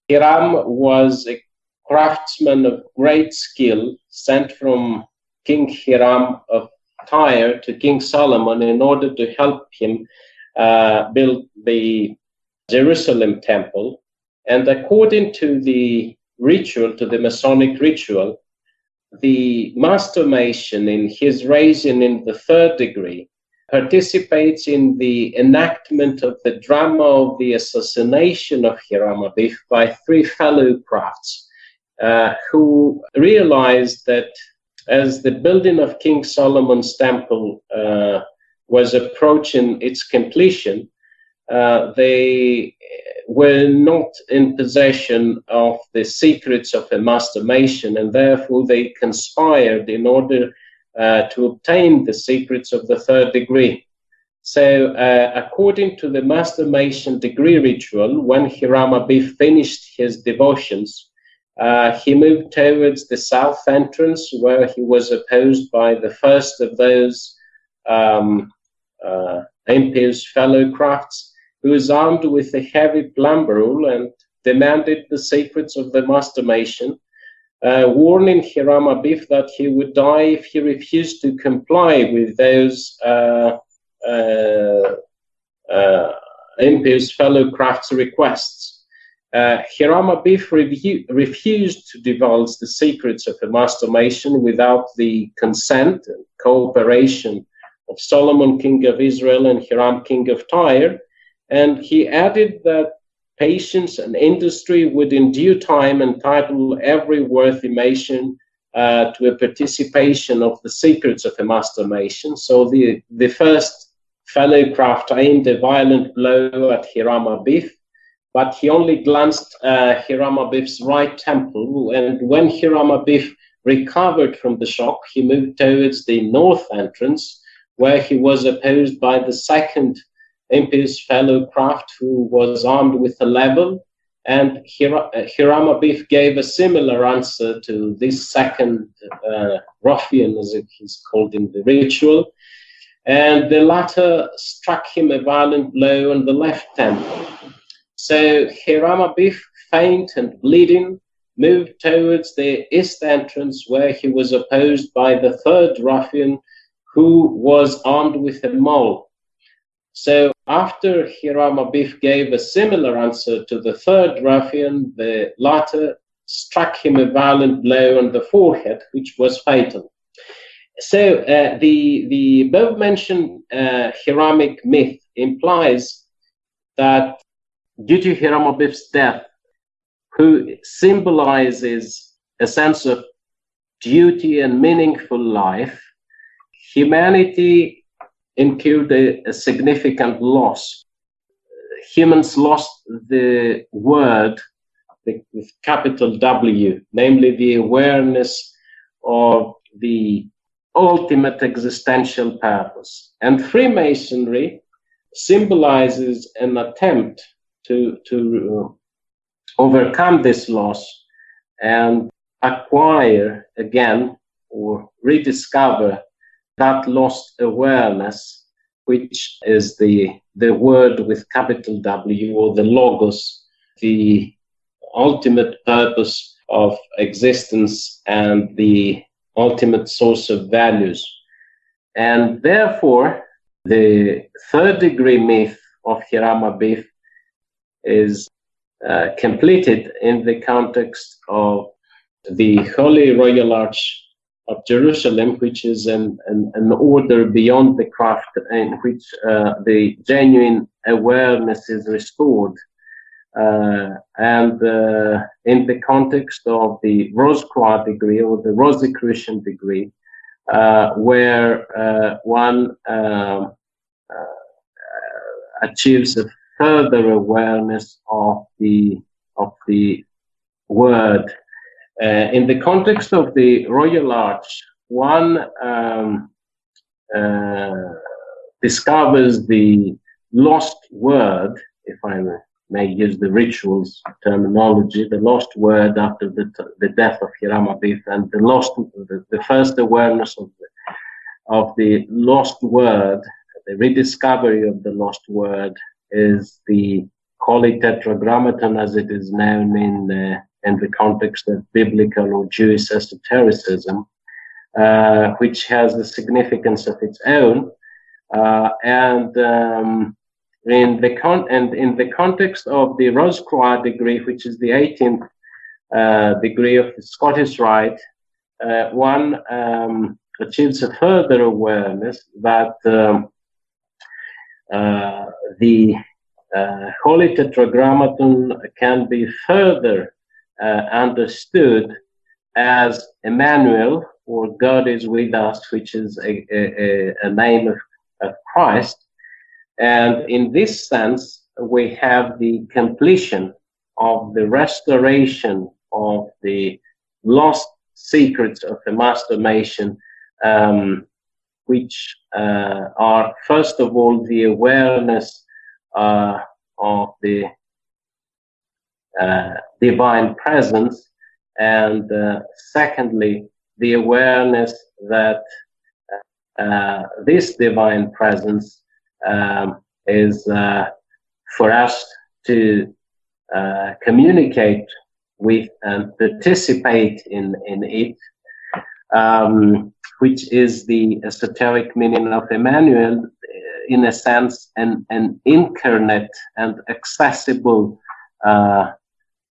Hiram was a craftsman of great skill sent from King Hiram of Tyre to King Solomon in order to help him build the Jerusalem temple. And according to the ritual, to the Masonic ritual, the master mason in his raising in the third degree participates in the enactment of the drama of the assassination of Hiram Abiff by three fellow crafts who realized that as the building of King Solomon's temple was approaching its completion, they were not in possession of the secrets of a master mason, and therefore they conspired in order to obtain the secrets of the third degree. So, according to the master mason degree ritual, when Hiram Abiff finished his devotions, he moved towards the south entrance, where he was opposed by the first of those impious fellow crafts, who was armed with a heavy plumb rule and demanded the secrets of the master mason, warning Hiram Abiff that he would die if he refused to comply with those impious fellow crafts' requests. Hiram Abiff refused to divulge the secrets of a master mason without the consent and cooperation of Solomon, king of Israel, and Hiram, king of Tyre. And he added that patience and industry would in due time entitle every worthy mason to a participation of the secrets of a master mason. So the first fellow craft aimed a violent blow at Hiram Abiff, but he only glanced Hiram Abiff's right temple, and when Hiram Abiff recovered from the shock, he moved towards the north entrance, where he was opposed by the second impious fellow craft, who was armed with a level, and Hiram Abiff gave a similar answer to this second ruffian, as it is called in the ritual, and the latter struck him a violent blow on the left temple. So Hiram Abiff, faint and bleeding, moved towards the east entrance, where he was opposed by the third ruffian, who was armed with a maul. So after Hiram Abiff gave a similar answer to the third ruffian, the latter struck him a violent blow on the forehead, which was fatal. So the above-mentioned Hiramic myth implies that due to Hiram Abiff's death, who symbolizes a sense of duty and meaningful life, humanity incurred a significant loss. Humans lost the word with capital W, namely the awareness of the ultimate existential purpose. And Freemasonry symbolizes an attempt to overcome this loss and acquire again or rediscover that lost awareness, which is the word with capital W, or the logos, the ultimate purpose of existence and the ultimate source of values. And therefore, the third degree myth of Hiram Abiff is completed in the context of the Holy Royal Arch of Jerusalem, which is an order beyond the craft in which the genuine awareness is restored. And in the context of the Rose-Croix degree, or the Rosicrucian degree, where one achieves a further awareness of the word. In the context of the Royal Arch, one discovers the lost word, if I may use the rituals terminology, the lost word after the death of Hiram Abiff, and the first awareness of the lost word, the rediscovery of the lost word, is the Holy Tetragrammaton, as it is known in the context of biblical or Jewish esotericism, which has a significance of its own, in the context of the Rose-Croix degree, which is the 18th degree of the Scottish Rite, one achieves a further awareness that the Holy Tetragrammaton can be further understood as Emmanuel, or God is with us, which is a name of Christ. And in this sense, we have the completion of the restoration of the lost secrets of the masturbation, which are, first of all, the awareness of the divine presence, and secondly, the awareness that this divine presence is for us to communicate with and participate in it, which is the esoteric meaning of Emmanuel, in a sense, an incarnate and accessible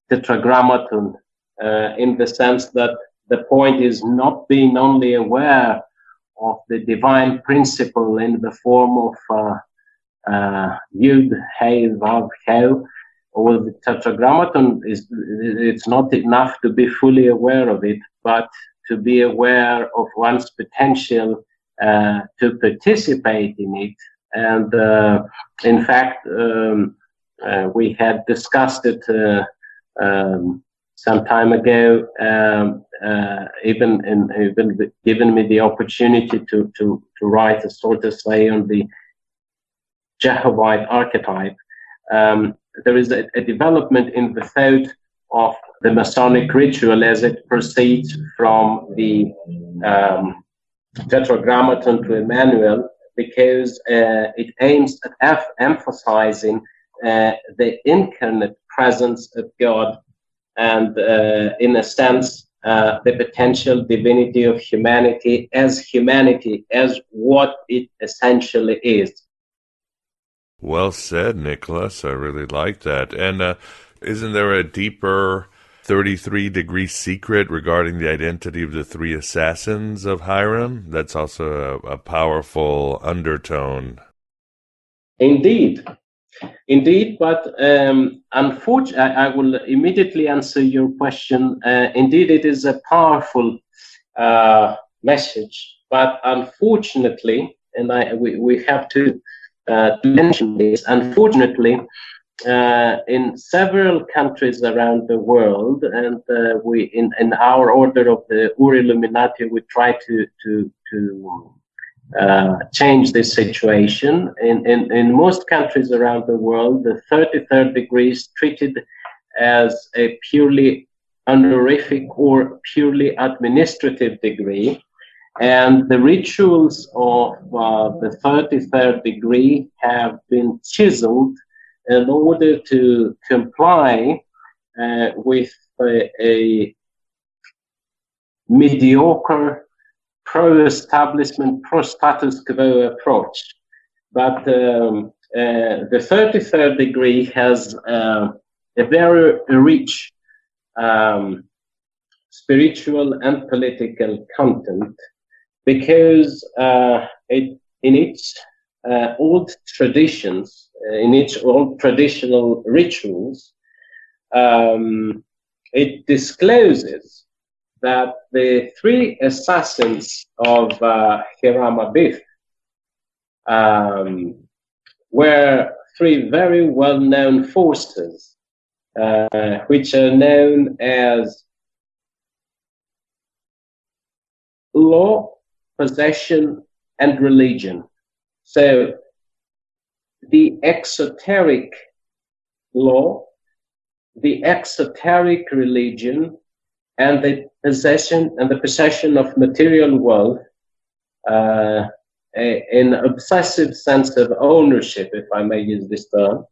tetragrammaton, in the sense that the point is not being only aware of the divine principle in the form of Yud, Hey, Vav, Heu, or the tetragrammaton. It's not enough to be fully aware of it, but to be aware of one's potential to participate in it. And in fact, we had discussed it some time ago, even given me the opportunity to write a sort of say on the Jehovahite archetype. There is a development in the thought of the Masonic ritual as it proceeds from the Tetragrammaton to Emmanuel, because it aims at emphasizing the incarnate presence of God, and in a sense, the potential divinity of humanity as what it essentially is. Well said, Nicolas. I really like that. And isn't there a deeper 33-degree secret regarding the identity of the three assassins of Hiram? That's also a powerful undertone. Indeed, but unfortunately, I will immediately answer your question. Indeed, it is a powerful message, but unfortunately, and we have to mention this, unfortunately, in several countries around the world, and we in our order of the Illuminati, we try to change this situation. In most countries around the world, the 33rd degree is treated as a purely honorific or purely administrative degree, and the rituals of the 33rd degree have been chiseled in order to comply with a mediocre pro-establishment, pro-status quo approach. But the 33rd degree has a very rich spiritual and political content, because in its old traditions, in its old traditional rituals, it discloses that the three assassins of Hiram Abiff were three very well-known forces, which are known as law, possession, and religion. So the exoteric law, the exoteric religion, and the possession of material wealth, an obsessive sense of ownership, if I may use this term,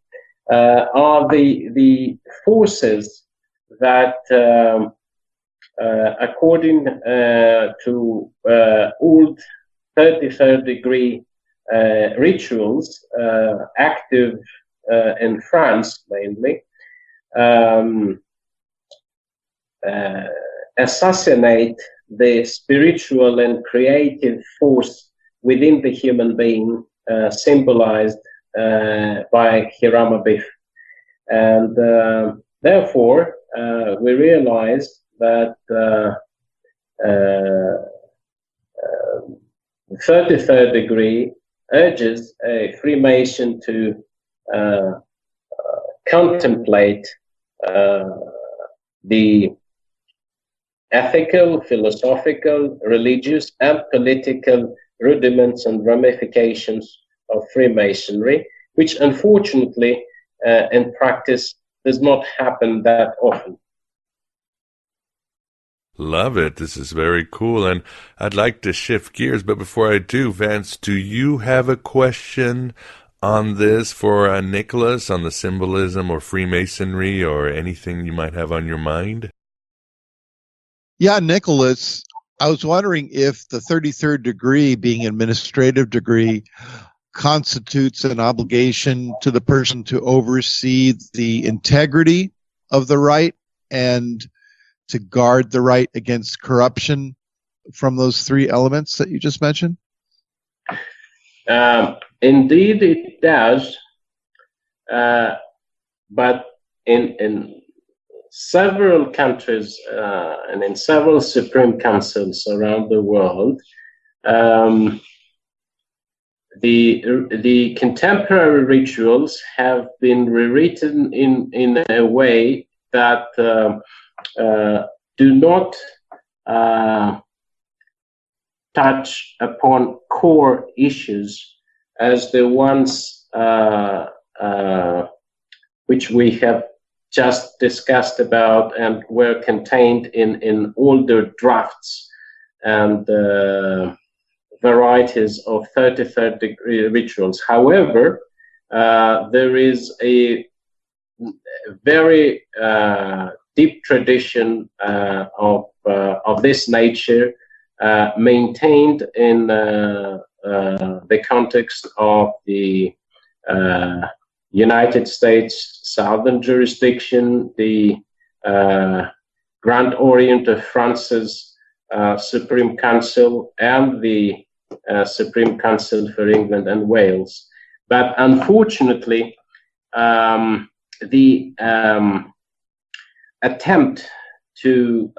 are the forces that, according to old 33rd degree rituals, active in France mainly, assassinate the spiritual and creative force within the human being, symbolized by Hiram-Abiff. And therefore, we realized that 33rd degree urges a Freemason to contemplate the ethical, philosophical, religious, and political rudiments and ramifications of Freemasonry, which unfortunately in practice does not happen that often. Love it. This is very cool. And I'd like to shift gears, but before I do, Vance, do you have a question on this for Nicolas, on the symbolism or Freemasonry or anything you might have on your mind? Yeah, Nicolas, I was wondering if the 33rd degree, being an administrative degree, constitutes an obligation to the person to oversee the integrity of the rite and to guard the rite against corruption from those three elements that you just mentioned? Indeed, it does. But in several countries and in several supreme councils around the world, the contemporary rituals have been rewritten in a way that do not touch upon core issues as the ones which we have just discussed about and were contained in older drafts and varieties of 33rd degree rituals. However, there is a very deep tradition of this nature maintained in the context of the United States Southern Jurisdiction, the Grand Orient of France's Supreme Council, and the Supreme Council for England and Wales. But unfortunately, the attempt to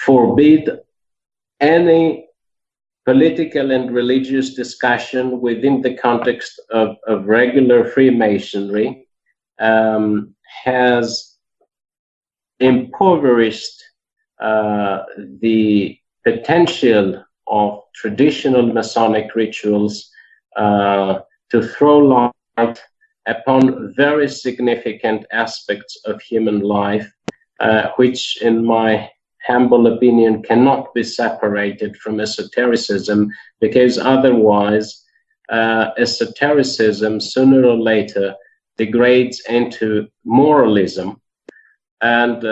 forbid any political and religious discussion within the context of regular Freemasonry has impoverished the potential of traditional Masonic rituals to throw light upon very significant aspects of human life, which in my humble opinion cannot be separated from esotericism, because otherwise esotericism sooner or later degrades into moralism. And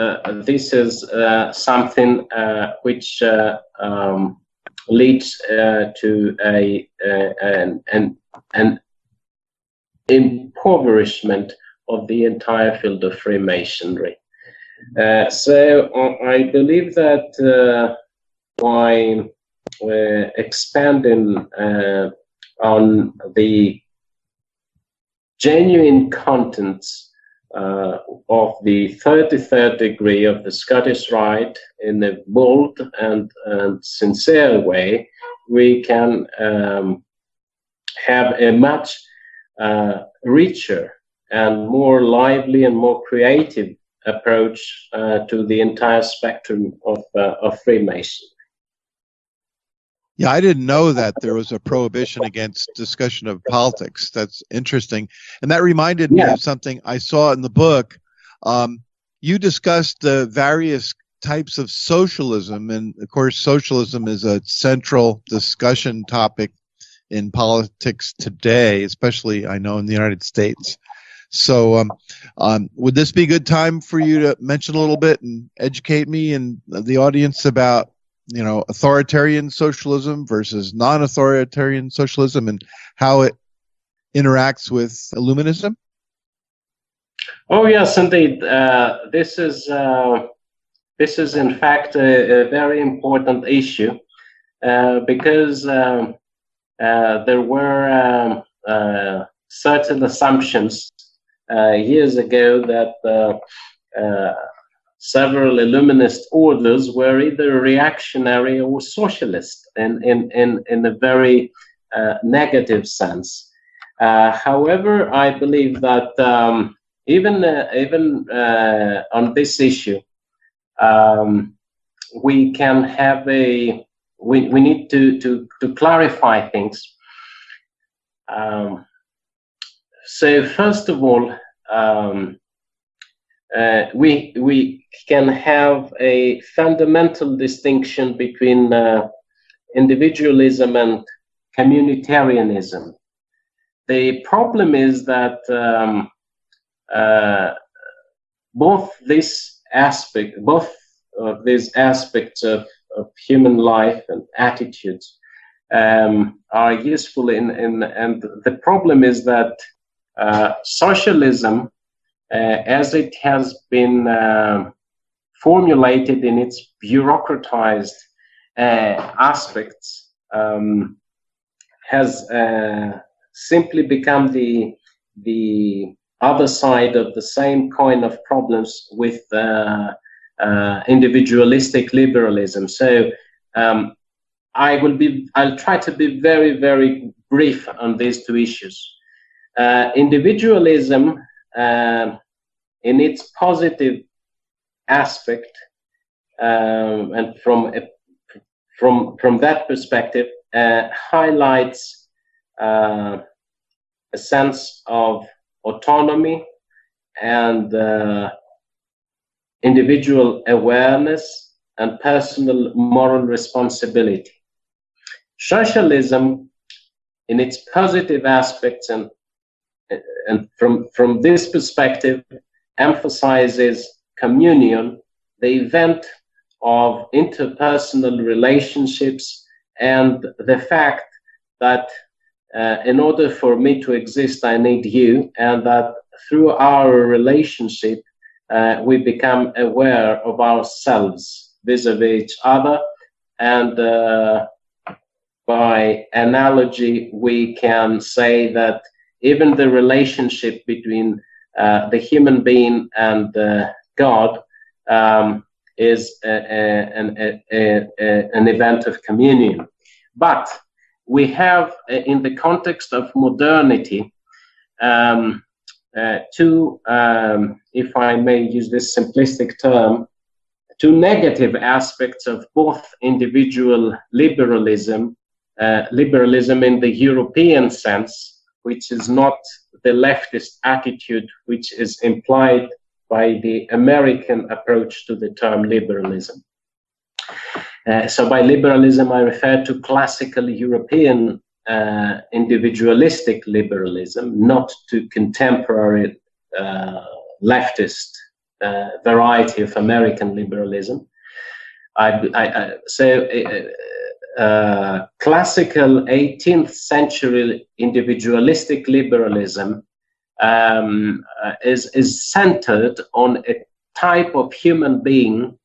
this is something which leads to an impoverishment of the entire field of Freemasonry. So I believe that by expanding on the genuine contents of the 33rd degree of the Scottish Rite in a bold and sincere way, we can have a much richer and more lively and more creative approach to the entire spectrum of Freemasonry. Yeah, I didn't know that there was a prohibition against discussion of politics. That's interesting. And that reminded me of something I saw in the book. You discussed the various types of socialism. And of course, socialism is a central discussion topic in politics today, especially, I know, in the United States. So would this be a good time for you to mention a little bit and educate me and the audience about, you know, authoritarian socialism versus non-authoritarian socialism and how it interacts with Illuminism? Oh yes, indeed. This is in fact a very important issue because there were certain assumptions years ago that several Illuminist orders were either reactionary or socialist in a very negative sense. However, I believe that even on this issue, we can have we need to clarify things. So first of all, we can have a fundamental distinction between individualism and communitarianism. The problem is that both these aspects of human life and attitudes are useful and the problem is that socialism, as it has been formulated in its bureaucratized aspects, has simply become the other side of the same coin of problems with individualistic liberalism. So I'll try to be very, very brief on these two issues. Individualism, in its positive aspect, and from that perspective, highlights a sense of autonomy and individual awareness and personal moral responsibility. Socialism, in its positive aspects and from this perspective, emphasizes communion, the event of interpersonal relationships, and the fact that in order for me to exist, I need you, and that through our relationship, we become aware of ourselves vis-a-vis each other, and by analogy, we can say that even the relationship between the human being and God is an event of communion. But we have, in the context of modernity, two, if I may use this simplistic term, two negative aspects of both individual liberalism, liberalism in the European sense, which is not the leftist attitude which is implied by the American approach to the term liberalism. So by liberalism, I refer to classical European individualistic liberalism, not to contemporary leftist variety of American liberalism. Classical 18th century individualistic liberalism is centered on a type of human being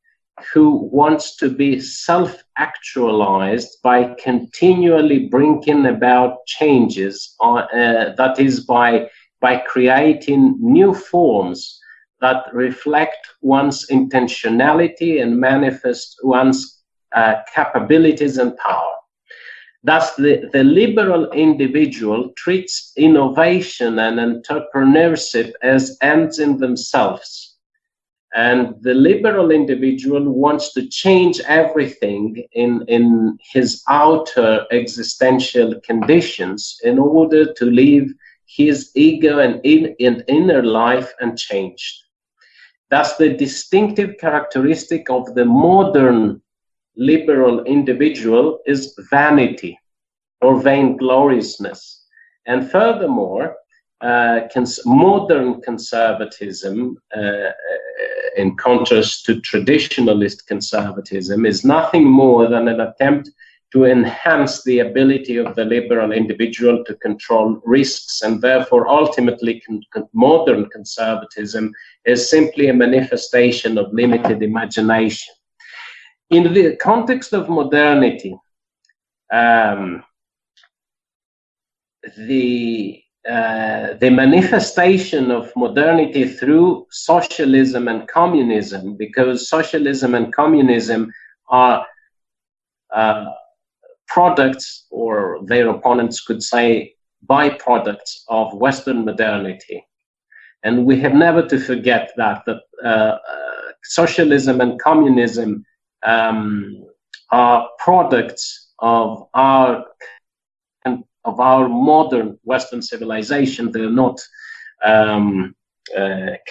who wants to be self-actualized by continually bringing about changes, that is by creating new forms that reflect one's intentionality and manifest one's capabilities and power. Thus, the liberal individual treats innovation and entrepreneurship as ends in themselves. And the liberal individual wants to change everything in his outer existential conditions in order to leave his ego and inner life unchanged. Thus, the distinctive characteristic of the modern liberal individual is vanity or vaingloriousness. And furthermore, modern conservatism, in contrast to traditionalist conservatism, is nothing more than an attempt to enhance the ability of the liberal individual to control risks, and therefore ultimately modern conservatism is simply a manifestation of limited imagination. In the context of modernity, the manifestation of modernity through socialism and communism, because socialism and communism are products, or their opponents could say byproducts, of Western modernity. And we have never to forget that socialism and communism are products of our modern Western civilization. They're not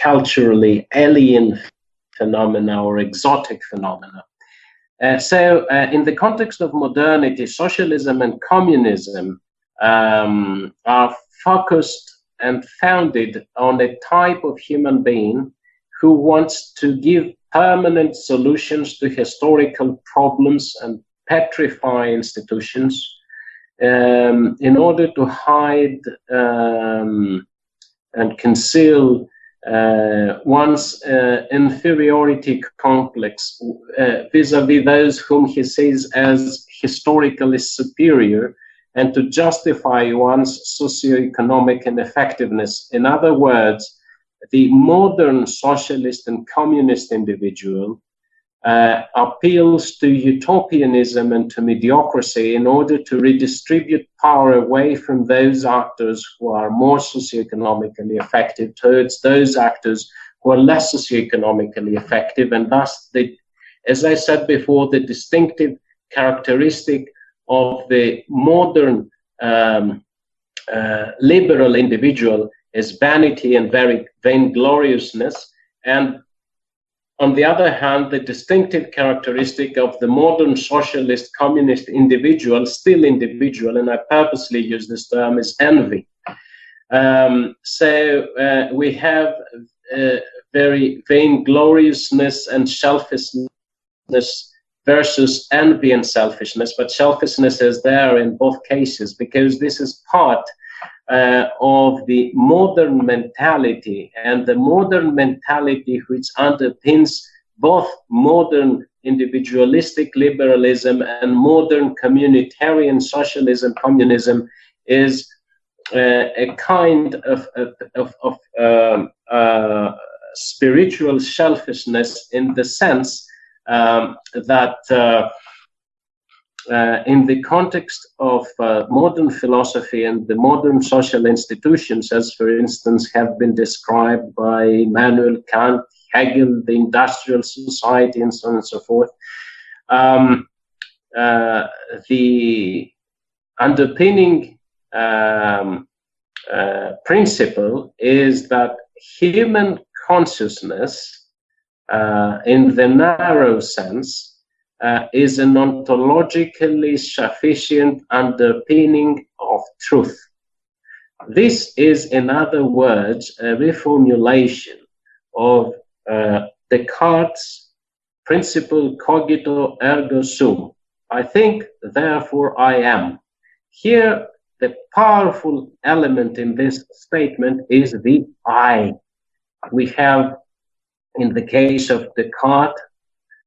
culturally alien phenomena or exotic phenomena. So in the context of modernity, socialism and communism are focused and founded on a type of human being who wants to give permanent solutions to historical problems and petrify institutions in order to hide and conceal one's inferiority complex vis-a-vis those whom he sees as historically superior, and to justify one's socioeconomic ineffectiveness. In other words, the modern socialist and communist individual appeals to utopianism and to mediocrity in order to redistribute power away from those actors who are more socioeconomically effective towards those actors who are less socioeconomically effective. And thus, as I said before, the distinctive characteristic of the modern liberal individual is vanity and very vaingloriousness. And on the other hand, the distinctive characteristic of the modern socialist communist individual, still individual, and I purposely use this term, is envy. So we have very vaingloriousness and selfishness versus envy and selfishness, but selfishness is there in both cases, because this is part of the modern mentality, and the modern mentality which underpins both modern individualistic liberalism and modern communitarian socialism, communism, is a kind of spiritual selfishness, in the sense that in the context of modern philosophy and the modern social institutions, as for instance have been described by Immanuel Kant, Hegel, the industrial society, and so on and so forth, the underpinning principle is that human consciousness, in the narrow sense, is an ontologically sufficient underpinning of truth. This is, in other words, a reformulation of Descartes' principle cogito ergo sum. I think, therefore I am. Here, the powerful element in this statement is the I. We have, in the case of Descartes,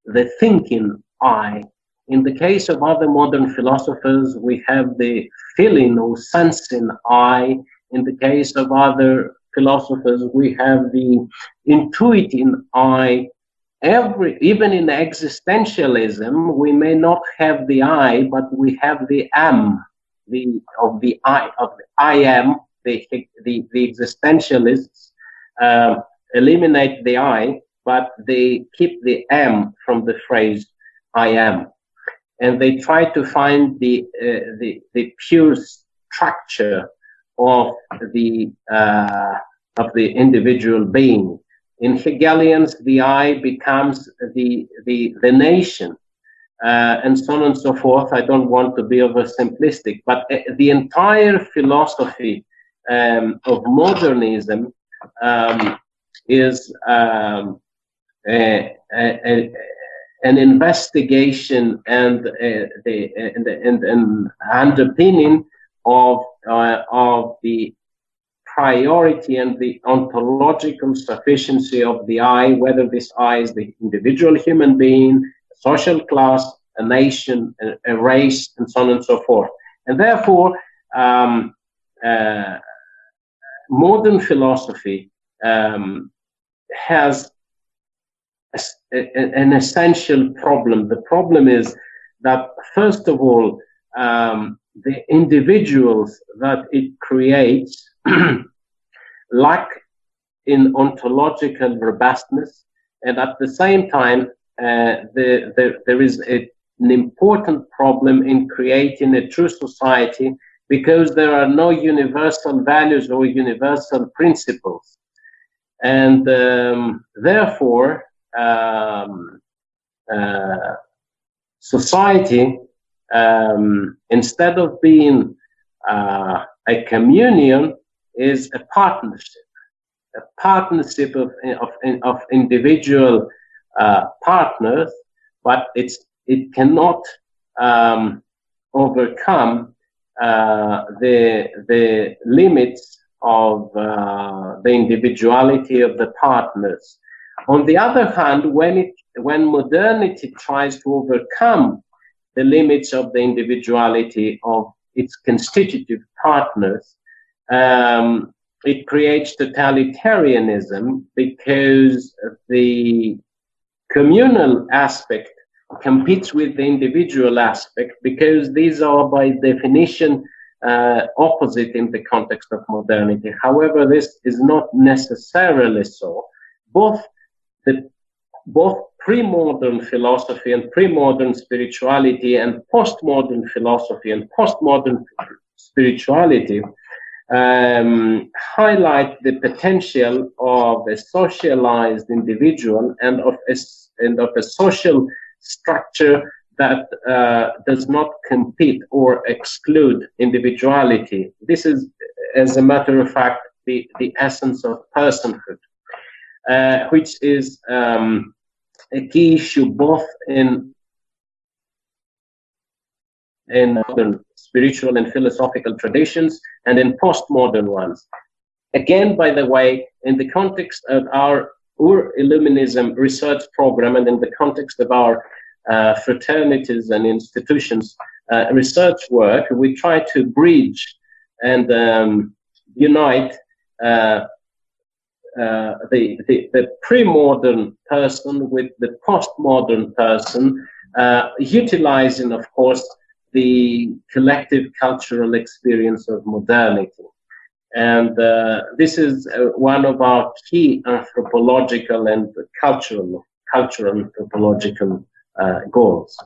the thinking I. In the case of other modern philosophers, we have the feeling or sensing I. In the case of other philosophers, we have the intuiting I. Even in existentialism, we may not have the I, but we have the am, of the I am. The existentialists eliminate the I, but they keep the M from the phrase I am. And they try to find the pure structure of the individual being. In Hegelians, the I becomes the nation, and so on and so forth. I don't want to be oversimplistic, but the entire philosophy of modernism is an investigation and an underpinning of the priority and the ontological sufficiency of the I, whether this I is the individual human being, a social class, a nation, a race, and so on and so forth. And therefore, modern philosophy has an essential problem. The problem is that, first of all, the individuals that it creates lack in ontological robustness, and at the same time, there is an important problem in creating a true society, because there are no universal values or universal principles. And therefore, society, instead of being a communion, is a partnership of individual partners, but it cannot overcome the limits of the individuality of the partners. On the other hand, when modernity tries to overcome the limits of the individuality of its constitutive partners, it creates totalitarianism, because the communal aspect competes with the individual aspect, because these are by definition opposite in the context of modernity. However, this is not necessarily so. Both pre-modern philosophy and pre-modern spirituality and postmodern philosophy and postmodern spirituality highlight the potential of a socialized individual and of a social structure that does not compete or exclude individuality. This is, as a matter of fact, the essence of personhood, which is a key issue both in modern spiritual and philosophical traditions and in postmodern ones. Again, by the way, in the context of our Illuminism research program and in the context of our fraternities and institutions research work, we try to bridge and unite the pre-modern person with the postmodern person, utilizing, of course, the collective cultural experience of modernity. And this is one of our key anthropological and cultural anthropological goals.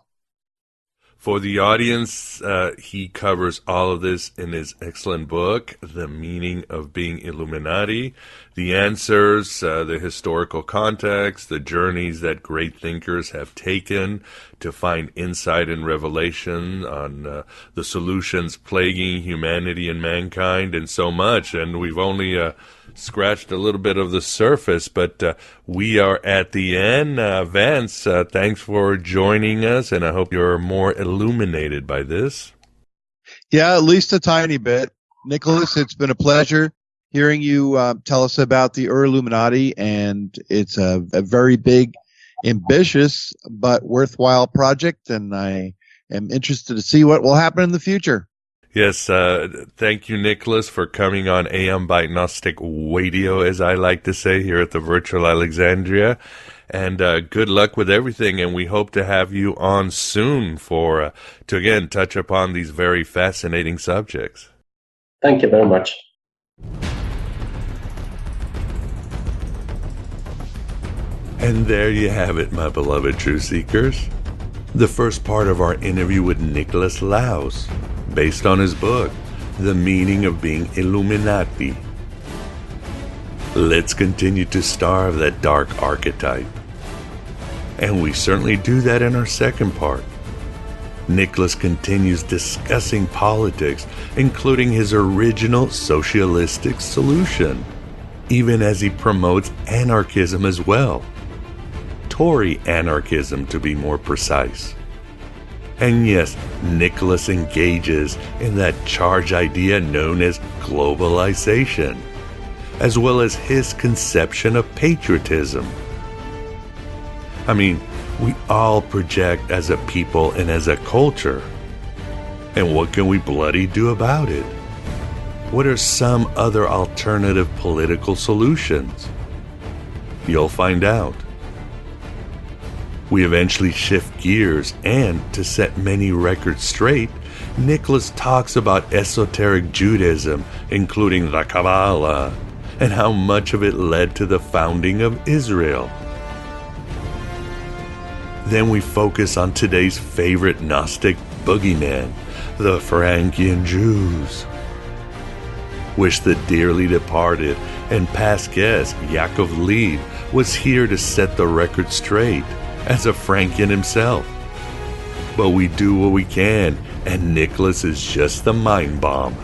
For the audience, he covers all of this in his excellent book, The Meaning of Being Illuminati, the answers, the historical context, the journeys that great thinkers have taken to find insight and revelation on the solutions plaguing humanity and mankind, and so much. And we've only scratched a little bit of the surface, but we are at the end. Vance, thanks for joining us, and I hope you're more illuminated by this. Yeah, at least a tiny bit. Nicolas, it's been a pleasure hearing you tell us about the Illuminati, and it's a very big, ambitious, but worthwhile project, and I am interested to see what will happen in the future. Yes, thank you, Nicolas, for coming on AM by Gnostic Radio, as I like to say, here at the Virtual Alexandria. And good luck with everything, and we hope to have you on soon to again touch upon these very fascinating subjects. Thank you very much. And there you have it, my beloved truth seekers. The first part of our interview with Nicolas Laos, based on his book, The Meaning of Being Illuminati. Let's continue to starve that dark archetype. And we certainly do that in our second part. Nicolas continues discussing politics, including his original socialistic solution, even as he promotes anarchism as well. Tory anarchism, to be more precise. And yes, Nicolas engages in that charged idea known as globalization, as well as his conception of patriotism. I mean, we all project as a people and as a culture. And what can we bloody do about it? What are some other alternative political solutions? You'll find out. We eventually shift gears, and to set many records straight, Nicolas talks about esoteric Judaism, including the Kabbalah, and how much of it led to the founding of Israel. Then we focus on today's favorite Gnostic boogeyman, the Frankian Jews. Wish the dearly departed and past guest Yaakov Lieb was here to set the record straight, as a Frankian himself. But we do what we can, and Nicolas is just the mind bomb.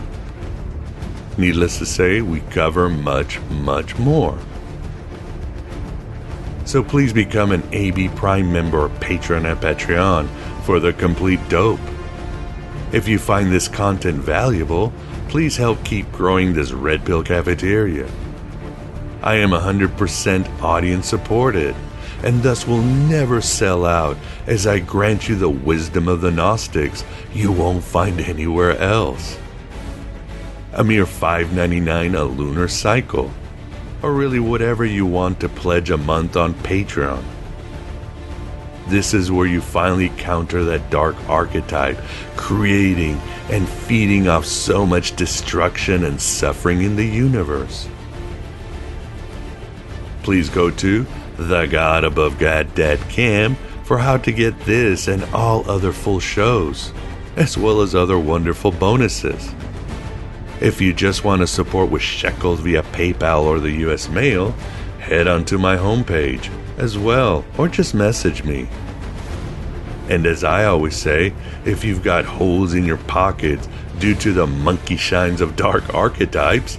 Needless to say, we cover much, much more. So please become an AB Prime member or patron at Patreon for the complete dope. If you find this content valuable, please help keep growing this Red Pill cafeteria. I am 100% audience supported, and thus will never sell out, as I grant you the wisdom of the Gnostics you won't find anywhere else. A mere $5.99 a lunar cycle, or really whatever you want to pledge a month on Patreon. This is where you finally counter that dark archetype, creating and feeding off so much destruction and suffering in the universe. Please go to thegodabovegod.com for how to get this and all other full shows, as well as other wonderful bonuses. If you just want to support with shekels via PayPal or the US mail, head on to my homepage as well, or just message me. And as I always say, if you've got holes in your pockets due to the monkey shines of dark archetypes,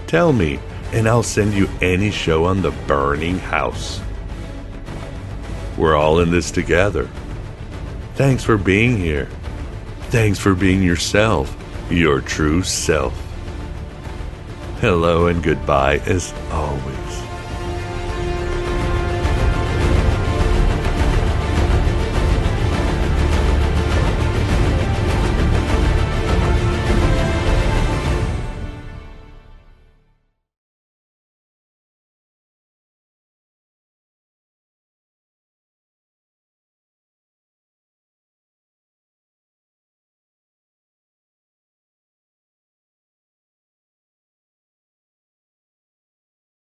tell me, and I'll send you any show on the burning house. We're all in this together. Thanks for being here. Thanks for being yourself, your true self. Hello and goodbye as always.